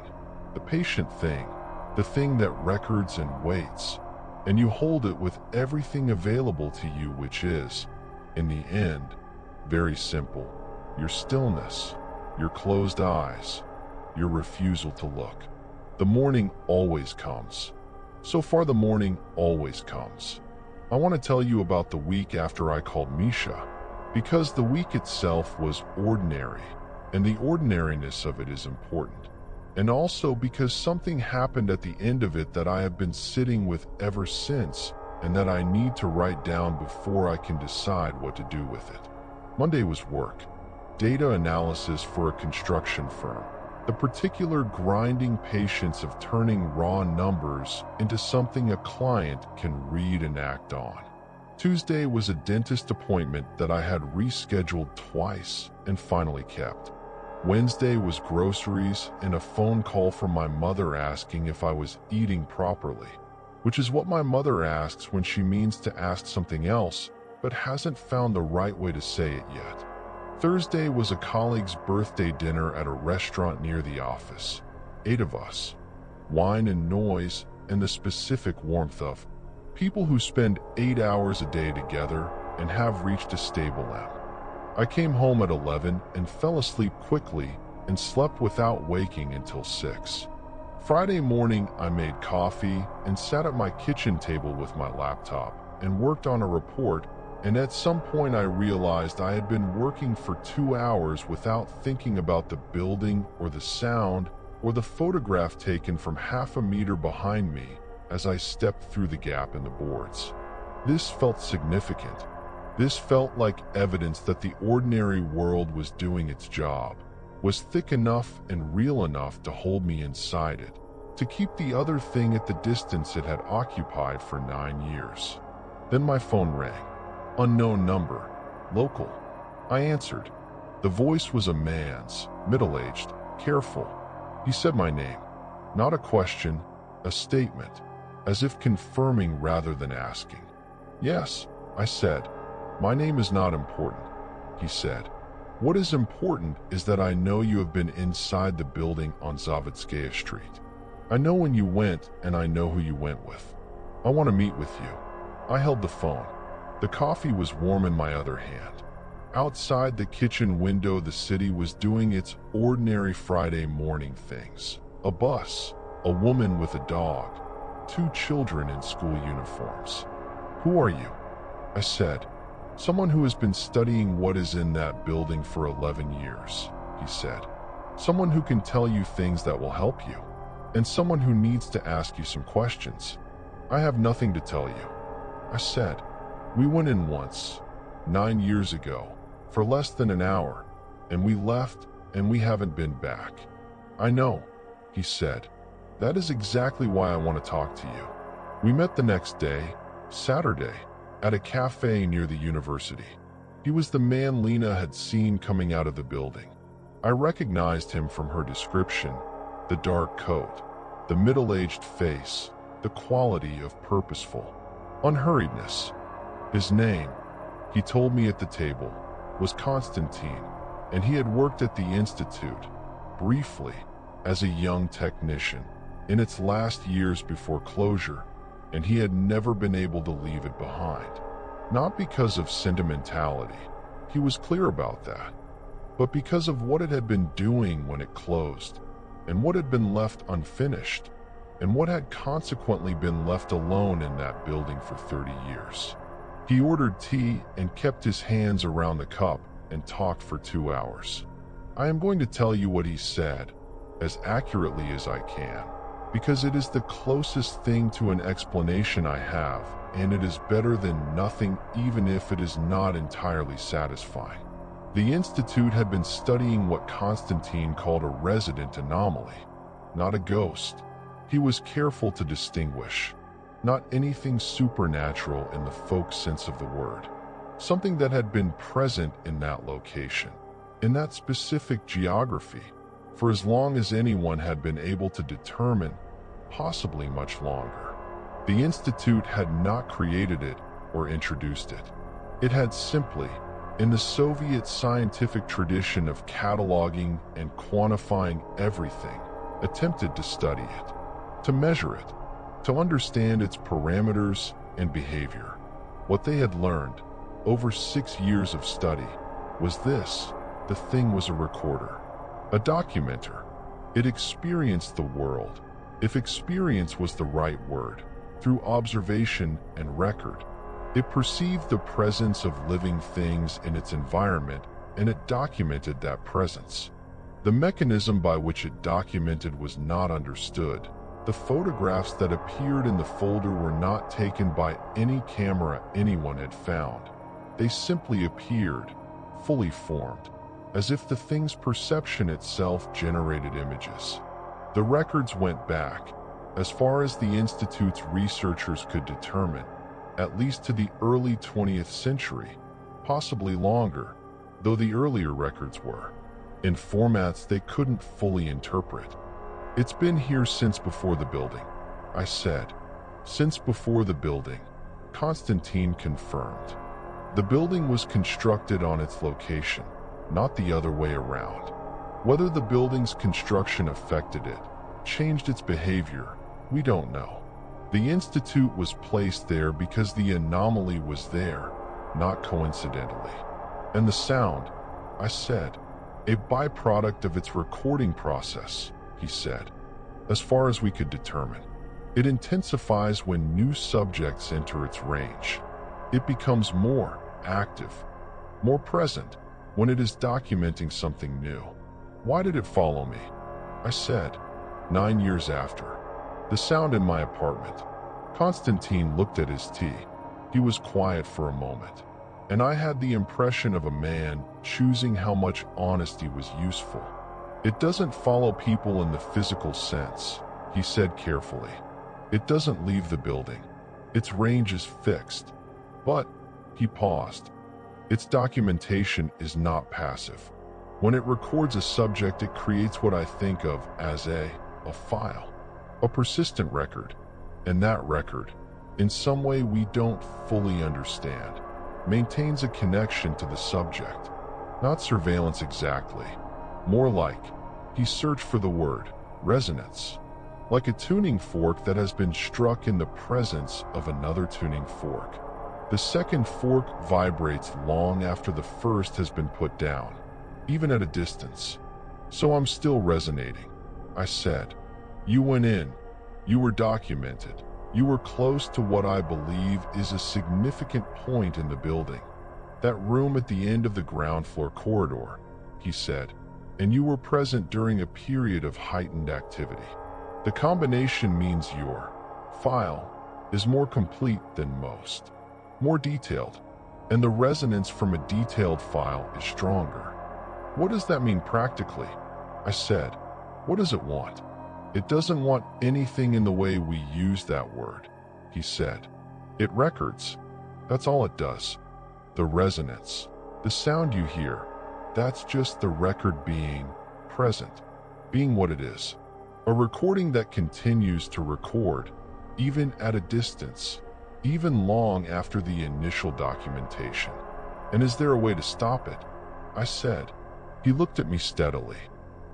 the patient thing, the thing that records and waits, and you hold it with everything available to you, which is, in the end, very simple. Your stillness, your closed eyes, your refusal to look. The morning always comes. So far, the morning always comes. I want to tell you about the week after I called Misha, because the week itself was ordinary, and the ordinariness of it is important. And also because something happened at the end of it that I have been sitting with ever since, and that I need to write down before I can decide what to do with it. Monday was work. Data analysis for a construction firm. The particular grinding patience of turning raw numbers into something a client can read and act on. Tuesday was a dentist appointment that I had rescheduled twice and finally kept. Wednesday was groceries and a phone call from my mother asking if I was eating properly, which is what my mother asks when she means to ask something else but hasn't found the right way to say it yet. Thursday was a colleague's birthday dinner at a restaurant near the office. 8 of us. Wine and noise and the specific warmth of people who spend 8 hours a day together and have reached a stable M. I came home at 11 and fell asleep quickly and slept without waking until 6. Friday morning, I made coffee and sat at my kitchen table with my laptop and worked on a report, and at some point I realized I had been working for 2 hours without thinking about the building or the sound or the photograph taken from half a meter behind me as I stepped through the gap in the boards. This felt significant. This felt like evidence that the ordinary world was doing its job, was thick enough and real enough to hold me inside it, to keep the other thing at the distance it had occupied for 9 years. Then my phone rang. Unknown number. Local. I answered. The voice was a man's, middle-aged, careful. He said my name. Not a question, a statement, as if confirming rather than asking. Yes, I said. My name is not important, he said. What is important is that I know you have been inside the building on Zavitskaya Street. I know when you went, and I know who you went with. I want to meet with you. I held the phone. The coffee was warm in my other hand. Outside the kitchen window, the city was doing its ordinary Friday morning things. A bus, a woman with a dog, 2 children in school uniforms. Who are you? I said. Someone who has been studying what is in that building for 11 years, he said. Someone who can tell you things that will help you, and someone who needs to ask you some questions. I have nothing to tell you, I said. We went in once, 9 years ago, for less than an hour, and we left and we haven't been back. I know, he said. That is exactly why I want to talk to you. We met the next day, Saturday, at a cafe near the university. He was the man Lena had seen coming out of the building. I recognized him from her description, the dark coat, the middle-aged face, the quality of purposeful unhurriedness. His name, he told me at the table, was Konstantin, and he had worked at the Institute, briefly, as a young technician, in its last years before closure, and he had never been able to leave it behind. Not because of sentimentality, he was clear about that, but because of what it had been doing when it closed, and what had been left unfinished, and what had consequently been left alone in that building for 30 years. He ordered tea and kept his hands around the cup and talked for 2 hours. I am going to tell you what he said, as accurately as I can, because it is the closest thing to an explanation I have, and it is better than nothing even if it is not entirely satisfying. The Institute had been studying what Constantine called a resident anomaly, not a ghost. He was careful to distinguish, not anything supernatural in the folk sense of the word, something that had been present in that location, in that specific geography, for as long as anyone had been able to determine, possibly much longer. The Institute had not created it or introduced it. It had simply, in the Soviet scientific tradition of cataloging and quantifying everything, attempted to study it, to measure it, to understand its parameters and behavior. What they had learned, over 6 years of study, was this: the thing was a recorder, a documenter. It experienced the world, if experience was the right word, through observation and record. It perceived the presence of living things in its environment, and it documented that presence. The mechanism by which it documented was not understood. The photographs that appeared in the folder were not taken by any camera anyone had found. They simply appeared, fully formed, as if the thing's perception itself generated images. The records went back, as far as the Institute's researchers could determine, at least to the early 20th century, possibly longer, though the earlier records were in formats they couldn't fully interpret. It's been here since before the building, I said. Since before the building, Constantine confirmed. The building was constructed on its location, not the other way around. Whether the building's construction affected it, changed its behavior, we don't know. The Institute was placed there because the anomaly was there, not coincidentally. And the sound, I said, a byproduct of its recording process, he said. As far as we could determine, it intensifies when new subjects enter its range. It becomes more active, more present, when it is documenting something new. Why did it follow me? I said. 9 years after. The sound in my apartment. Constantine looked at his tea. He was quiet for a moment, and I had the impression of a man choosing how much honesty was useful. It doesn't follow people in the physical sense, he said carefully. It doesn't leave the building. Its range is fixed. But, he paused, its documentation is not passive. When it records a subject, it creates what I think of as a file, a persistent record. And that record, in some way we don't fully understand, maintains a connection to the subject. Not surveillance exactly. More like, he searched for the word, resonance. Like a tuning fork that has been struck in the presence of another tuning fork. The second fork vibrates long after the first has been put down, even at a distance. So I'm still resonating, I said. You went in. You were documented. You were close to what I believe is a significant point in the building. That room at the end of the ground floor corridor, he said, and you were present during a period of heightened activity. The combination means your file is more complete than most, more detailed, and the resonance from a detailed file is stronger. What does that mean practically? I said. What does it want? It doesn't want anything in the way we use that word, he said. It records. That's all it does. The resonance, the sound you hear, that's just the record being present, being what it is. A recording that continues to record, even at a distance, even long after the initial documentation. And is there a way to stop it? I said. He looked at me steadily.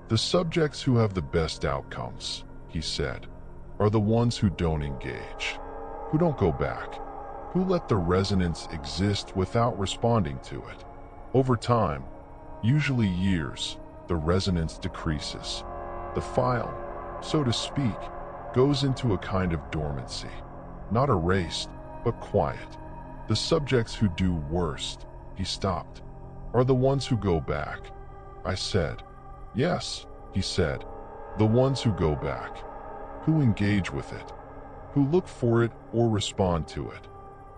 The subjects who have the best outcomes, he said, are the ones who don't engage, who don't go back, who let the resonance exist without responding to it. Over time, usually years, the resonance decreases. The file, so to speak, goes into a kind of dormancy, not erased, but quiet. The subjects who do worst, he stopped, are the ones who go back. I said. Yes, he said, the ones who go back, who engage with it, who look for it or respond to it.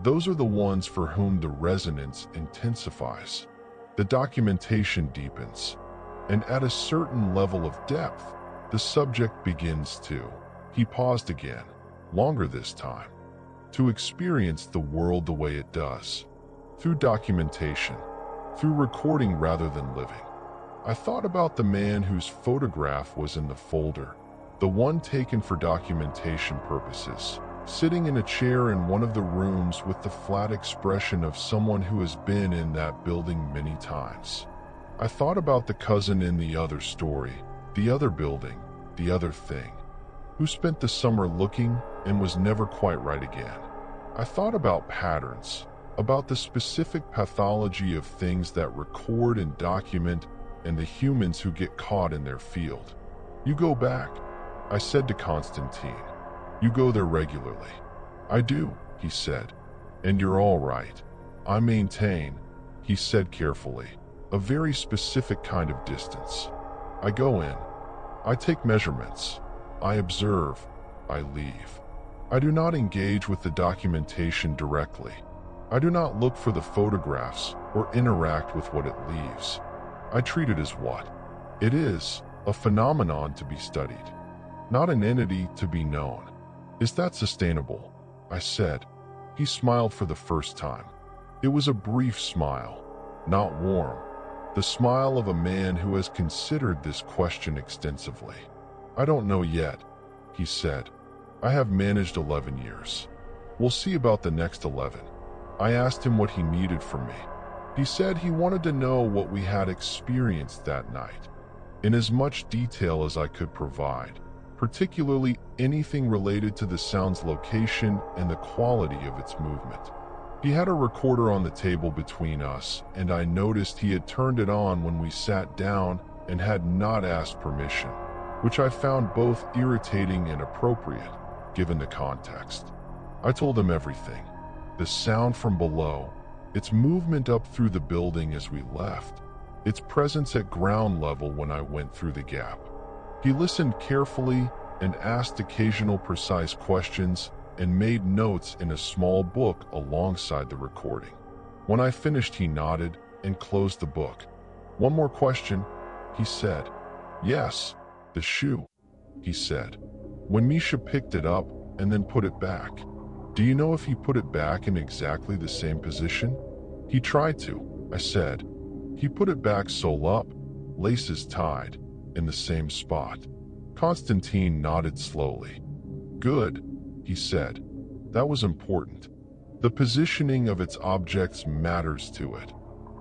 Those are the ones for whom the resonance intensifies. The documentation deepens, and at a certain level of depth, the subject begins to. He paused again, longer this time, to experience the world the way it does, through documentation, through recording rather than living. I thought about the man whose photograph was in the folder, the one taken for documentation purposes, sitting in a chair in one of the rooms with the flat expression of someone who has been in that building many times. I thought about the cousin in the other story, the other building, the other thing, who spent the summer looking and was never quite right again. I thought about patterns, about the specific pathology of things that record and document and the humans who get caught in their field. You go back, I said to Constantine. You go there regularly. I do, he said. And you're all right. I maintain, he said carefully, a very specific kind of distance. I go in. I take measurements. I observe. I leave. I do not engage with the documentation directly. I do not look for the photographs or interact with what it leaves. I treat it as what it is, a phenomenon to be studied, not an entity to be known. Is that sustainable? I said. He smiled for the first time. It was a brief smile, not warm, the smile of a man who has considered this question extensively. I don't know yet, he said. I have managed 11 years. We'll see about the next 11. I asked him what he needed from me. He said he wanted to know what we had experienced that night, in as much detail as I could provide, particularly anything related to the sound's location and the quality of its movement. He had a recorder on the table between us, and I noticed he had turned it on when we sat down and had not asked permission, which I found both irritating and appropriate, given the context. I told him everything. The sound from below, its movement up through the building as we left, its presence at ground level when I went through the gap. He listened carefully and asked occasional precise questions and made notes in a small book alongside the recording. When I finished, he nodded and closed the book. One more question, he said. Yes, the shoe, he said. When Misha picked it up and then put it back, do you know if he put it back in exactly the same position? He tried to, I said. He put it back sole up, laces tied, in the same spot. Constantine nodded slowly. Good, he said. That was important. The positioning of its objects matters to it,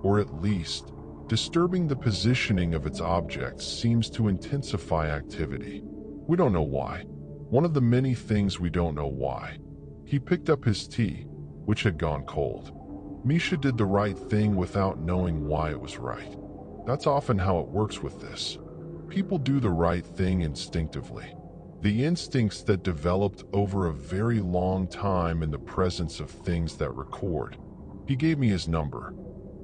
or at least, disturbing the positioning of its objects seems to intensify activity. We don't know why. One of the many things we don't know why. He picked up his tea, which had gone cold. Misha did the right thing without knowing why it was right. That's often how it works with this. People do the right thing instinctively. The instincts that developed over a very long time in the presence of things that record. He gave me his number.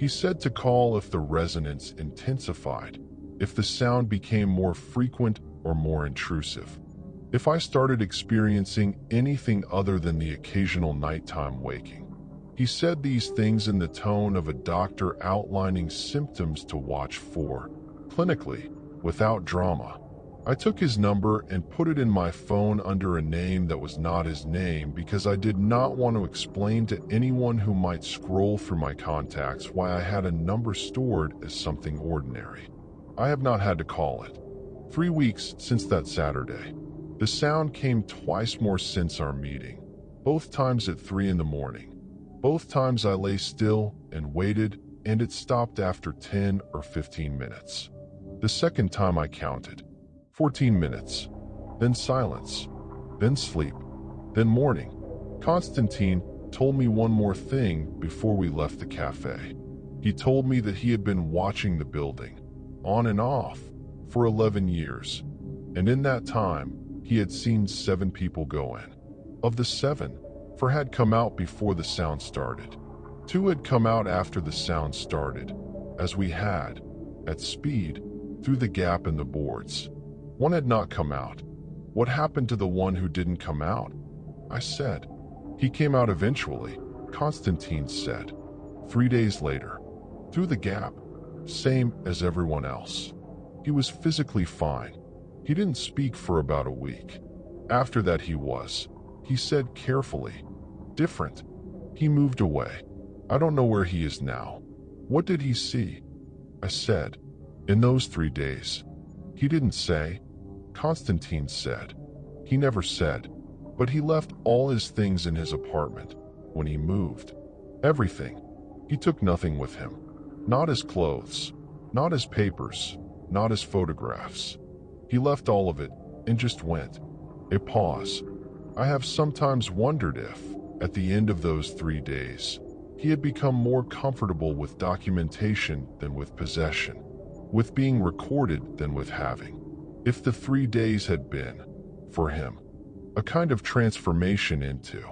He said to call if the resonance intensified, if the sound became more frequent or more intrusive. If I started experiencing anything other than the occasional nighttime waking. He said these things in the tone of a doctor outlining symptoms to watch for, clinically, without drama. I took his number and put it in my phone under a name that was not his name because I did not want to explain to anyone who might scroll through my contacts why I had a number stored as something ordinary. I have not had to call it. 3 weeks since that Saturday. The sound came twice more since our meeting, both times at 3 in the morning. Both times I lay still and waited, and it stopped after 10 or 15 minutes. The second time I counted. 14 minutes. Then silence. Then sleep. Then morning. Constantine told me one more thing before we left the cafe. He told me that he had been watching the building, on and off, for 11 years. And in that time, he had seen 7 people go in. Of the 7, 4 had come out before the sound started. 2 had come out after the sound started, as we had, at speed, through the gap in the boards. 1 had not come out. What happened to the one who didn't come out? I said. He came out eventually, Constantine said. 3 days later. Through the gap. same as everyone else. He was physically fine. He didn't speak for about a week. After that he said carefully, different. He moved away. I don't know where he is now. What did he see? I said, in those 3 days. He didn't say. Constantine said. He never said, but he left all his things in his apartment when he moved. Everything. He took nothing with him. Not his clothes, not his papers, not his photographs. He left all of it and just went. A pause. I have sometimes wondered if, at the end of those 3 days, he had become more comfortable with documentation than with possession, with being recorded than with having. If the 3 days had been, for him, a kind of transformation into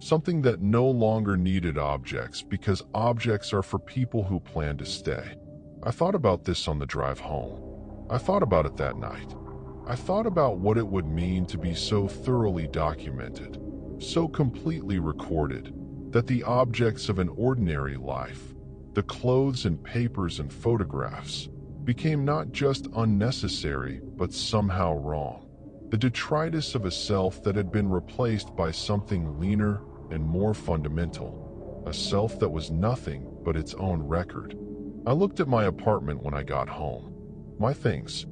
something that no longer needed objects because objects are for people who plan to stay. I thought about this on the drive home. I thought about it that night. I thought about what it would mean to be so thoroughly documented, so completely recorded, that the objects of an ordinary life, the clothes and papers and photographs, became not just unnecessary but somehow wrong. The detritus of a self that had been replaced by something leaner and more fundamental, a self that was nothing but its own record. I looked at my apartment when I got home. My things,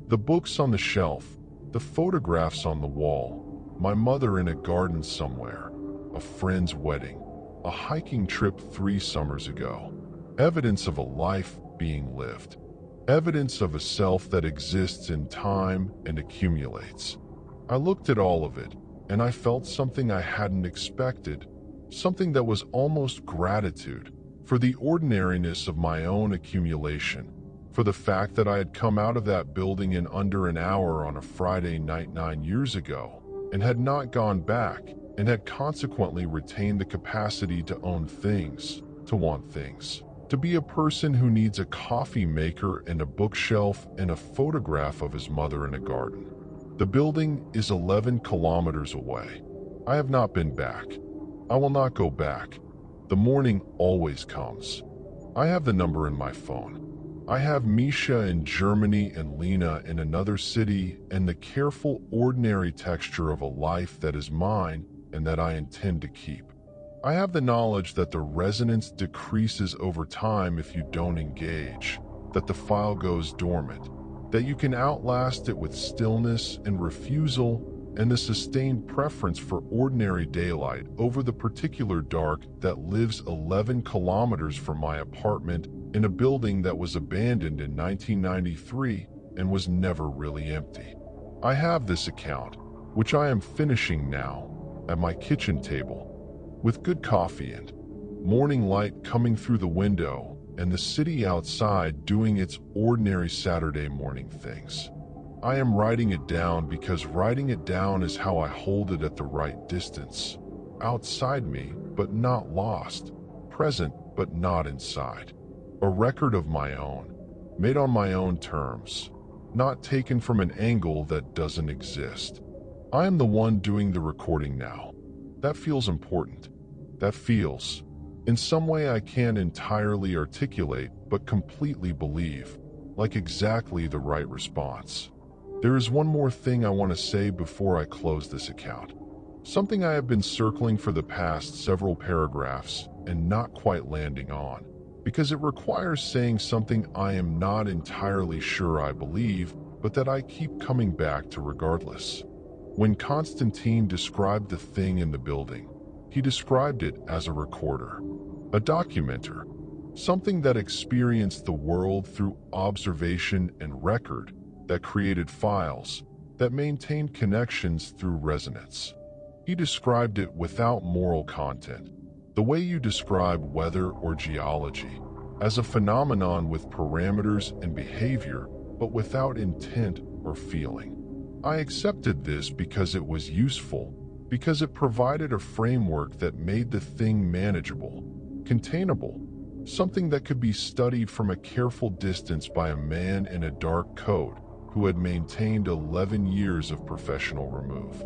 the books on the shelf, the photographs on the wall, my mother in a garden somewhere, a friend's wedding, a hiking trip 3 summers ago, evidence of a life being lived, evidence of a self that exists in time and accumulates. I looked at all of it, and I felt something I hadn't expected, something that was almost gratitude for the ordinariness of my own accumulation, for the fact that I had come out of that building in under an hour on a Friday night 9 years ago, and had not gone back, and had consequently retained the capacity to own things, to want things, to be a person who needs a coffee maker and a bookshelf and a photograph of his mother in a garden. The building is 11 kilometers away. I have not been back. I will not go back. The morning always comes. I have the number in my phone. I have Misha in Germany and Lena in another city, and the careful, ordinary texture of a life that is mine and that I intend to keep. I have the knowledge that the resonance decreases over time if you don't engage, that the file goes dormant, that you can outlast it with stillness and refusal and the sustained preference for ordinary daylight over the particular dark that lives 11 kilometers from my apartment in a building that was abandoned in 1993 and was never really empty. I have this account, which I am finishing now, at my kitchen table, with good coffee and morning light coming through the window and the city outside doing its ordinary Saturday morning things. I am writing it down because writing it down is how I hold it at the right distance, outside me but not lost, present but not inside. A record of my own, made on my own terms, not taken from an angle that doesn't exist. I am the one doing the recording now. That feels important. That feels, in some way I can't entirely articulate but completely believe, like exactly the right response. There is one more thing I want to say before I close this account. Something I have been circling for the past several paragraphs and not quite landing on, because it requires saying something I am not entirely sure I believe, but that I keep coming back to regardless. When Constantine described the thing in the building, he described it as a recorder, a documenter, something that experienced the world through observation and record, that created files, that maintained connections through resonance. He described it without moral content, the way you describe weather or geology, as a phenomenon with parameters and behavior, but without intent or feeling. I accepted this because it was useful, because it provided a framework that made the thing manageable, containable, something that could be studied from a careful distance by a man in a dark coat who had maintained 11 years of professional remove.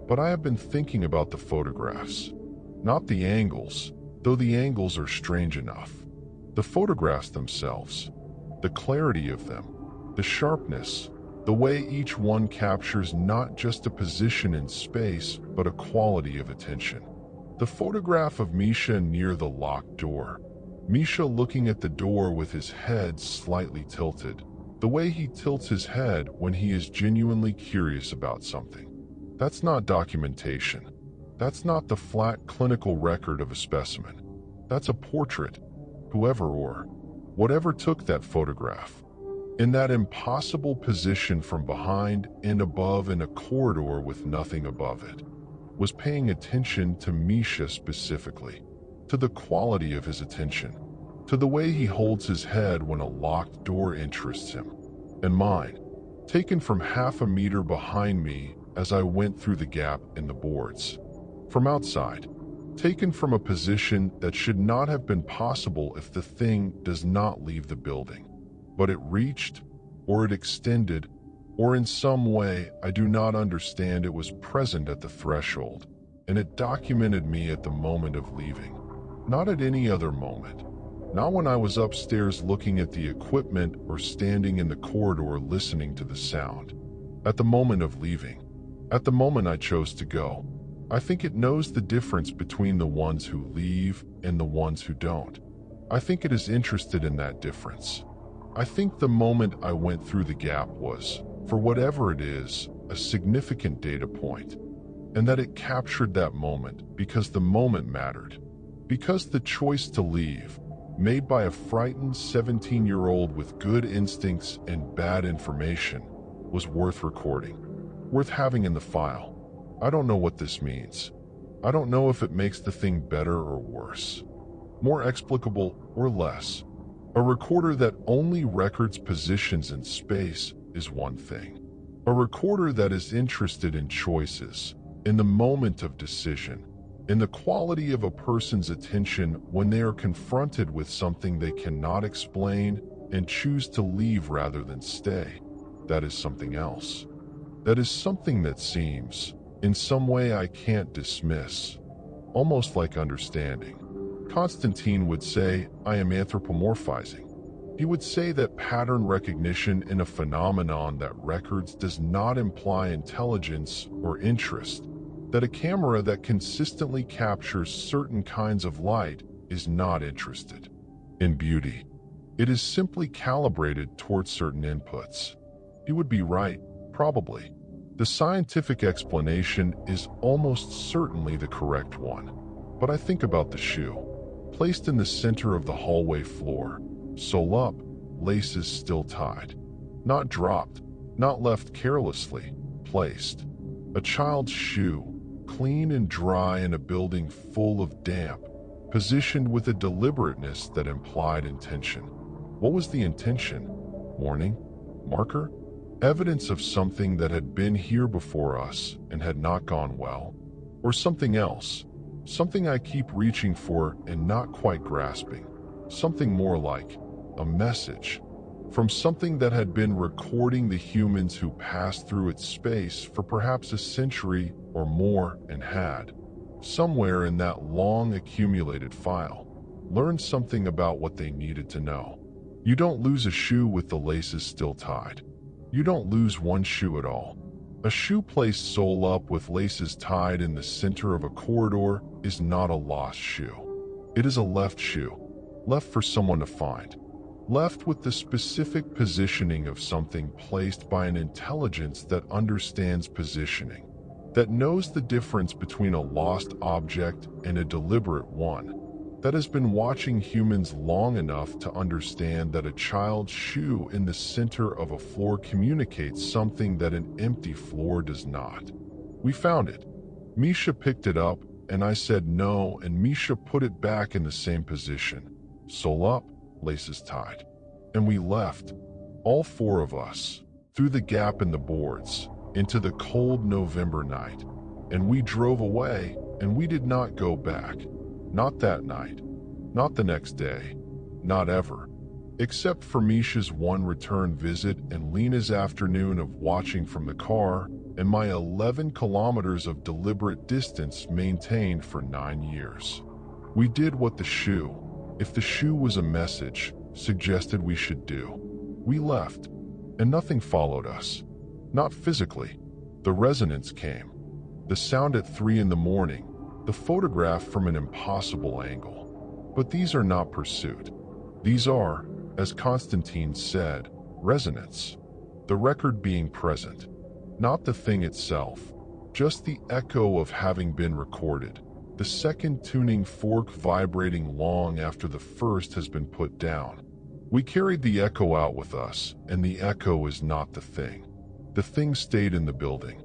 But I have been thinking about the photographs, not the angles, though the angles are strange enough. The photographs themselves, The clarity of them, the sharpness, the way each one captures not just a position in space, but a quality of attention. The photograph of Misha near the locked door. Misha looking at the door with his head slightly tilted. The way he tilts his head when he is genuinely curious about something. That's not documentation. That's not the flat clinical record of a specimen. That's a portrait. Whoever or whatever took that photograph, in that impossible position from behind and above in a corridor with nothing above it, was paying attention to Misha specifically, to the quality of his attention, to the way he holds his head when a locked door interests him. And mine, taken from half a meter behind me as I went through the gap in the boards. From outside, taken from a position that should not have been possible if the thing does not leave the building. But it reached, or it extended, or in some way I do not understand, it was present at the threshold, and it documented me at the moment of leaving. Not at any other moment. Not when I was upstairs looking at the equipment or standing in the corridor listening to the sound. At the moment of leaving. At the moment I chose to go. I think it knows the difference between the ones who leave and the ones who don't. I think it is interested in that difference. I think the moment I went through the gap was, for whatever it is, a significant data point, and that it captured that moment because the moment mattered. Because the choice to leave, made by a frightened 17-year-old with good instincts and bad information, was worth recording, worth having in the file. I don't know what this means. I don't know if it makes the thing better or worse, more explicable or less. A recorder that only records positions in space is one thing. A recorder that is interested in choices, in the moment of decision, in the quality of a person's attention when they are confronted with something they cannot explain and choose to leave rather than stay, that is something else. That is something that seems, in some way I can't dismiss, almost like understanding. Constantine would say, I am anthropomorphizing. He would say that pattern recognition in a phenomenon that records does not imply intelligence or interest, that a camera that consistently captures certain kinds of light is not interested in beauty. It is simply calibrated towards certain inputs. He would be right, probably. The scientific explanation is almost certainly the correct one. But I think about the shoe, placed in the center of the hallway floor, sole up, laces still tied. Not dropped, not left carelessly, placed. A child's shoe, clean and dry in a building full of damp, positioned with a deliberateness that implied intention. What was the intention? Warning? Marker? Evidence of something that had been here before us and had not gone well? Or something else? Something I keep reaching for and not quite grasping. Something more like a message from something that had been recording the humans who passed through its space for perhaps a century or more and had, somewhere in that long accumulated file, learned something about what they needed to know. You don't lose a shoe with the laces still tied. You don't lose one shoe at all. A shoe placed sole up with laces tied in the center of a corridor is not a lost shoe. It is a left shoe, left for someone to find, left with the specific positioning of something placed by an intelligence that understands positioning, that knows the difference between a lost object and a deliberate one, that has been watching humans long enough to understand that a child's shoe in the center of a floor communicates something that an empty floor does not. We found it. Misha picked it up, and I said no, and Misha put it back in the same position. Sole up, laces tied. And we left, all four of us, through the gap in the boards, into the cold November night. And we drove away, and we did not go back. Not that night, not the next day, not ever. Except for Misha's one return visit and Lena's afternoon of watching from the car and my 11 kilometers of deliberate distance maintained for 9 years. We did what the shoe, if the shoe was a message, suggested we should do. We left, and nothing followed us. Not physically. The resonance came. The sound at 3 in the morning, the photograph from an impossible angle. But these are not pursuit. These are, as Constantine said, resonance. The record being present, not the thing itself, just the echo of having been recorded, the second tuning fork vibrating long after the first has been put down. We carried the echo out with us, and the echo is not the thing. The thing stayed in the building.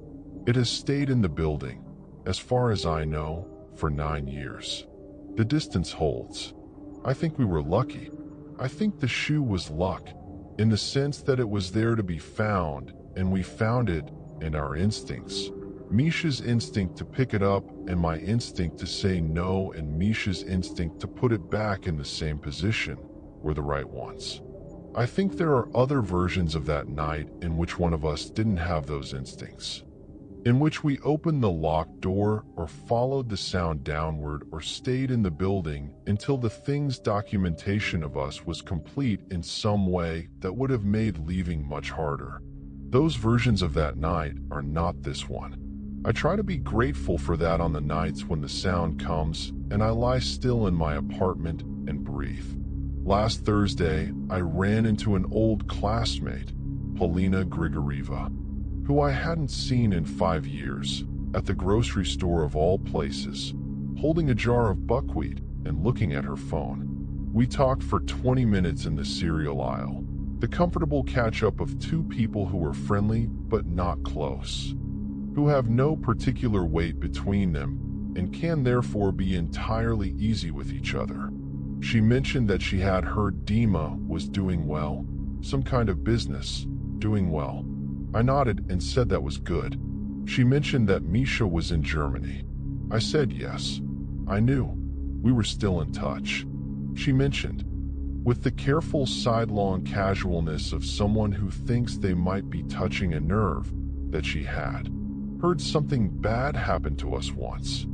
It has stayed in the building, as far as I know, for 9 years. The distance holds. I think we were lucky. I think the shoe was luck, in the sense that it was there to be found, and we found it, and our instincts. Misha's instinct to pick it up, and my instinct to say no, and Misha's instinct to put it back in the same position, were the right ones. I think there are other versions of that night in which one of us didn't have those instincts. In which we opened the locked door, or followed the sound downward, or stayed in the building until the thing's documentation of us was complete in some way that would have made leaving much harder. Those versions of that night are not this one. I try to be grateful for that on the nights when the sound comes and I lie still in my apartment and breathe. Last Thursday, I ran into an old classmate, Polina Grigorieva, who I hadn't seen in 5 years, at the grocery store of all places, holding a jar of buckwheat and looking at her phone. We talked for 20 minutes in the cereal aisle, the comfortable catch-up of two people who were friendly but not close, who have no particular weight between them and can therefore be entirely easy with each other. She mentioned that she had heard Dima was doing well, some kind of business, doing well. I nodded and said that was good. She mentioned that Misha was in Germany. I said yes. I knew. We were still in touch. She mentioned, with the careful sidelong casualness of someone who thinks they might be touching a nerve, that she had heard something bad happen to us once,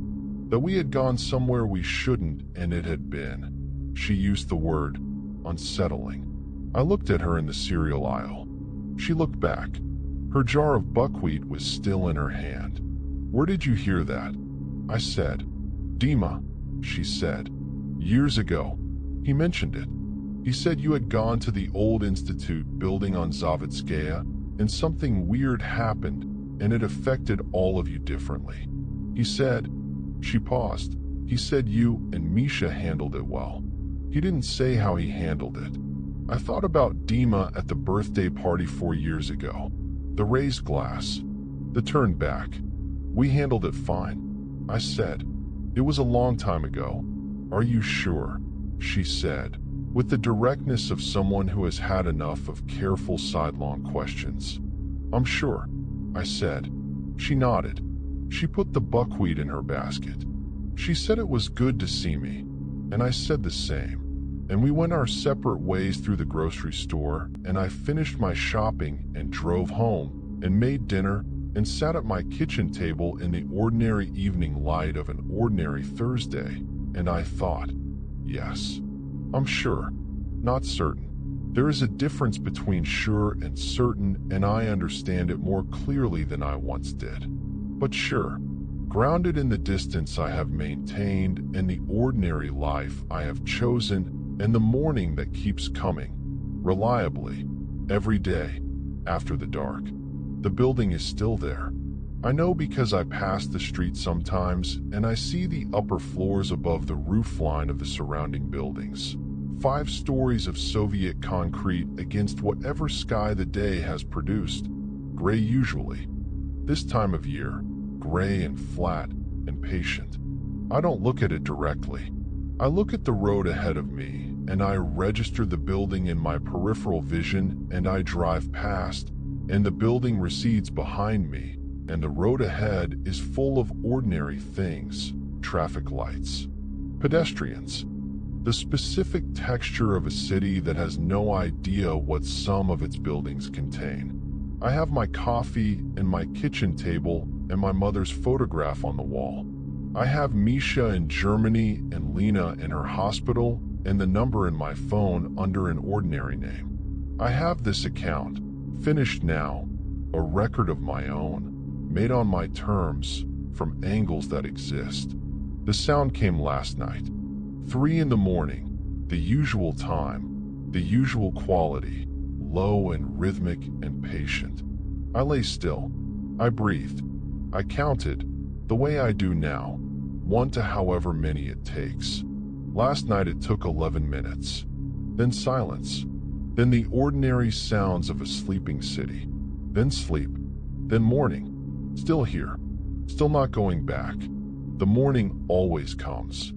that we had gone somewhere we shouldn't and it had been, she used the word, unsettling. I looked at her in the cereal aisle. She looked back. Her jar of buckwheat was still in her hand. Where did you hear that? I said. Dima, she said. Years ago. He mentioned it. He said you had gone to the old institute building on Zavitskaya and something weird happened and it affected all of you differently. He said, she paused. He said you and Misha handled it well. He didn't say how he handled it. I thought about Dima at the birthday party 4 years ago. The raised glass, the turn back. We handled it fine. I said, it was a long time ago. Are you sure? She said, with the directness of someone who has had enough of careful sidelong questions. I'm sure, I said. She nodded. She put the buckwheat in her basket. She said it was good to see me, and I said the same. And we went our separate ways through the grocery store, and I finished my shopping and drove home and made dinner and sat at my kitchen table in the ordinary evening light of an ordinary Thursday, and I thought, yes, I'm sure, not certain. There is a difference between sure and certain, and I understand it more clearly than I once did. But sure, grounded in the distance I have maintained and the ordinary life I have chosen and the morning that keeps coming, reliably, every day, after the dark. The building is still there. I know because I pass the street sometimes and I see the upper floors above the roofline of the surrounding buildings. 5 stories of Soviet concrete against whatever sky the day has produced. Gray usually. This time of year, gray and flat and patient. I don't look at it directly. I look at the road ahead of me, and I register the building in my peripheral vision, and I drive past, and the building recedes behind me, and the road ahead is full of ordinary things, traffic lights, pedestrians, the specific texture of a city that has no idea what some of its buildings contain. I have my coffee and my kitchen table and my mother's photograph on the wall. I have Misha in Germany and Lena in her hospital and the number in my phone under an ordinary name. I have this account, finished now, a record of my own, made on my terms, from angles that exist. The sound came last night. 3 in the morning, the usual time, the usual quality, low and rhythmic and patient. I lay still. I breathed. I counted, the way I do now, 1 to however many it takes. Last night it took 11 minutes. Then silence. Then the ordinary sounds of a sleeping city. Then sleep. Then morning. Still here. Still not going back. The morning always comes.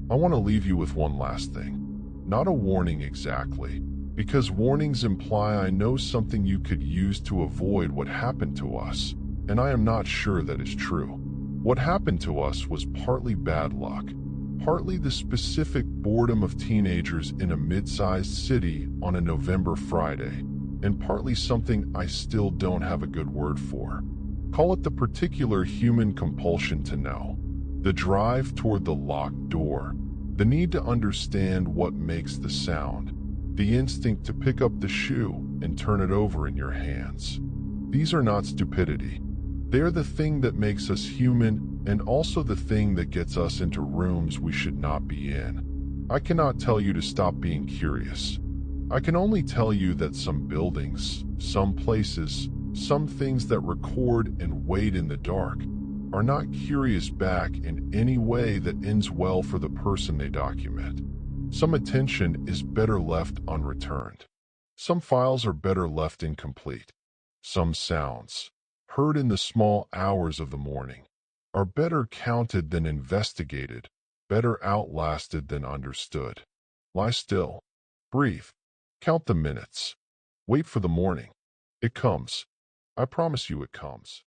I want to leave you with one last thing. Not a warning exactly, because warnings imply I know something you could use to avoid what happened to us, and I am not sure that is true. What happened to us was partly bad luck, partly the specific boredom of teenagers in a mid-sized city on a November Friday, and partly something I still don't have a good word for. Call it the particular human compulsion to know, the drive toward the locked door, the need to understand what makes the sound, the instinct to pick up the shoe and turn it over in your hands. These are not stupidity. They are the thing that makes us human and also the thing that gets us into rooms we should not be in. I cannot tell you to stop being curious. I can only tell you that some buildings, some places, some things that record and wait in the dark are not curious back in any way that ends well for the person they document. Some attention is better left unreturned. Some files are better left incomplete. Some sounds, heard in the small hours of the morning, are better counted than investigated, better outlasted than understood. Lie still. Breathe. Count the minutes. Wait for the morning. It comes. I promise you it comes.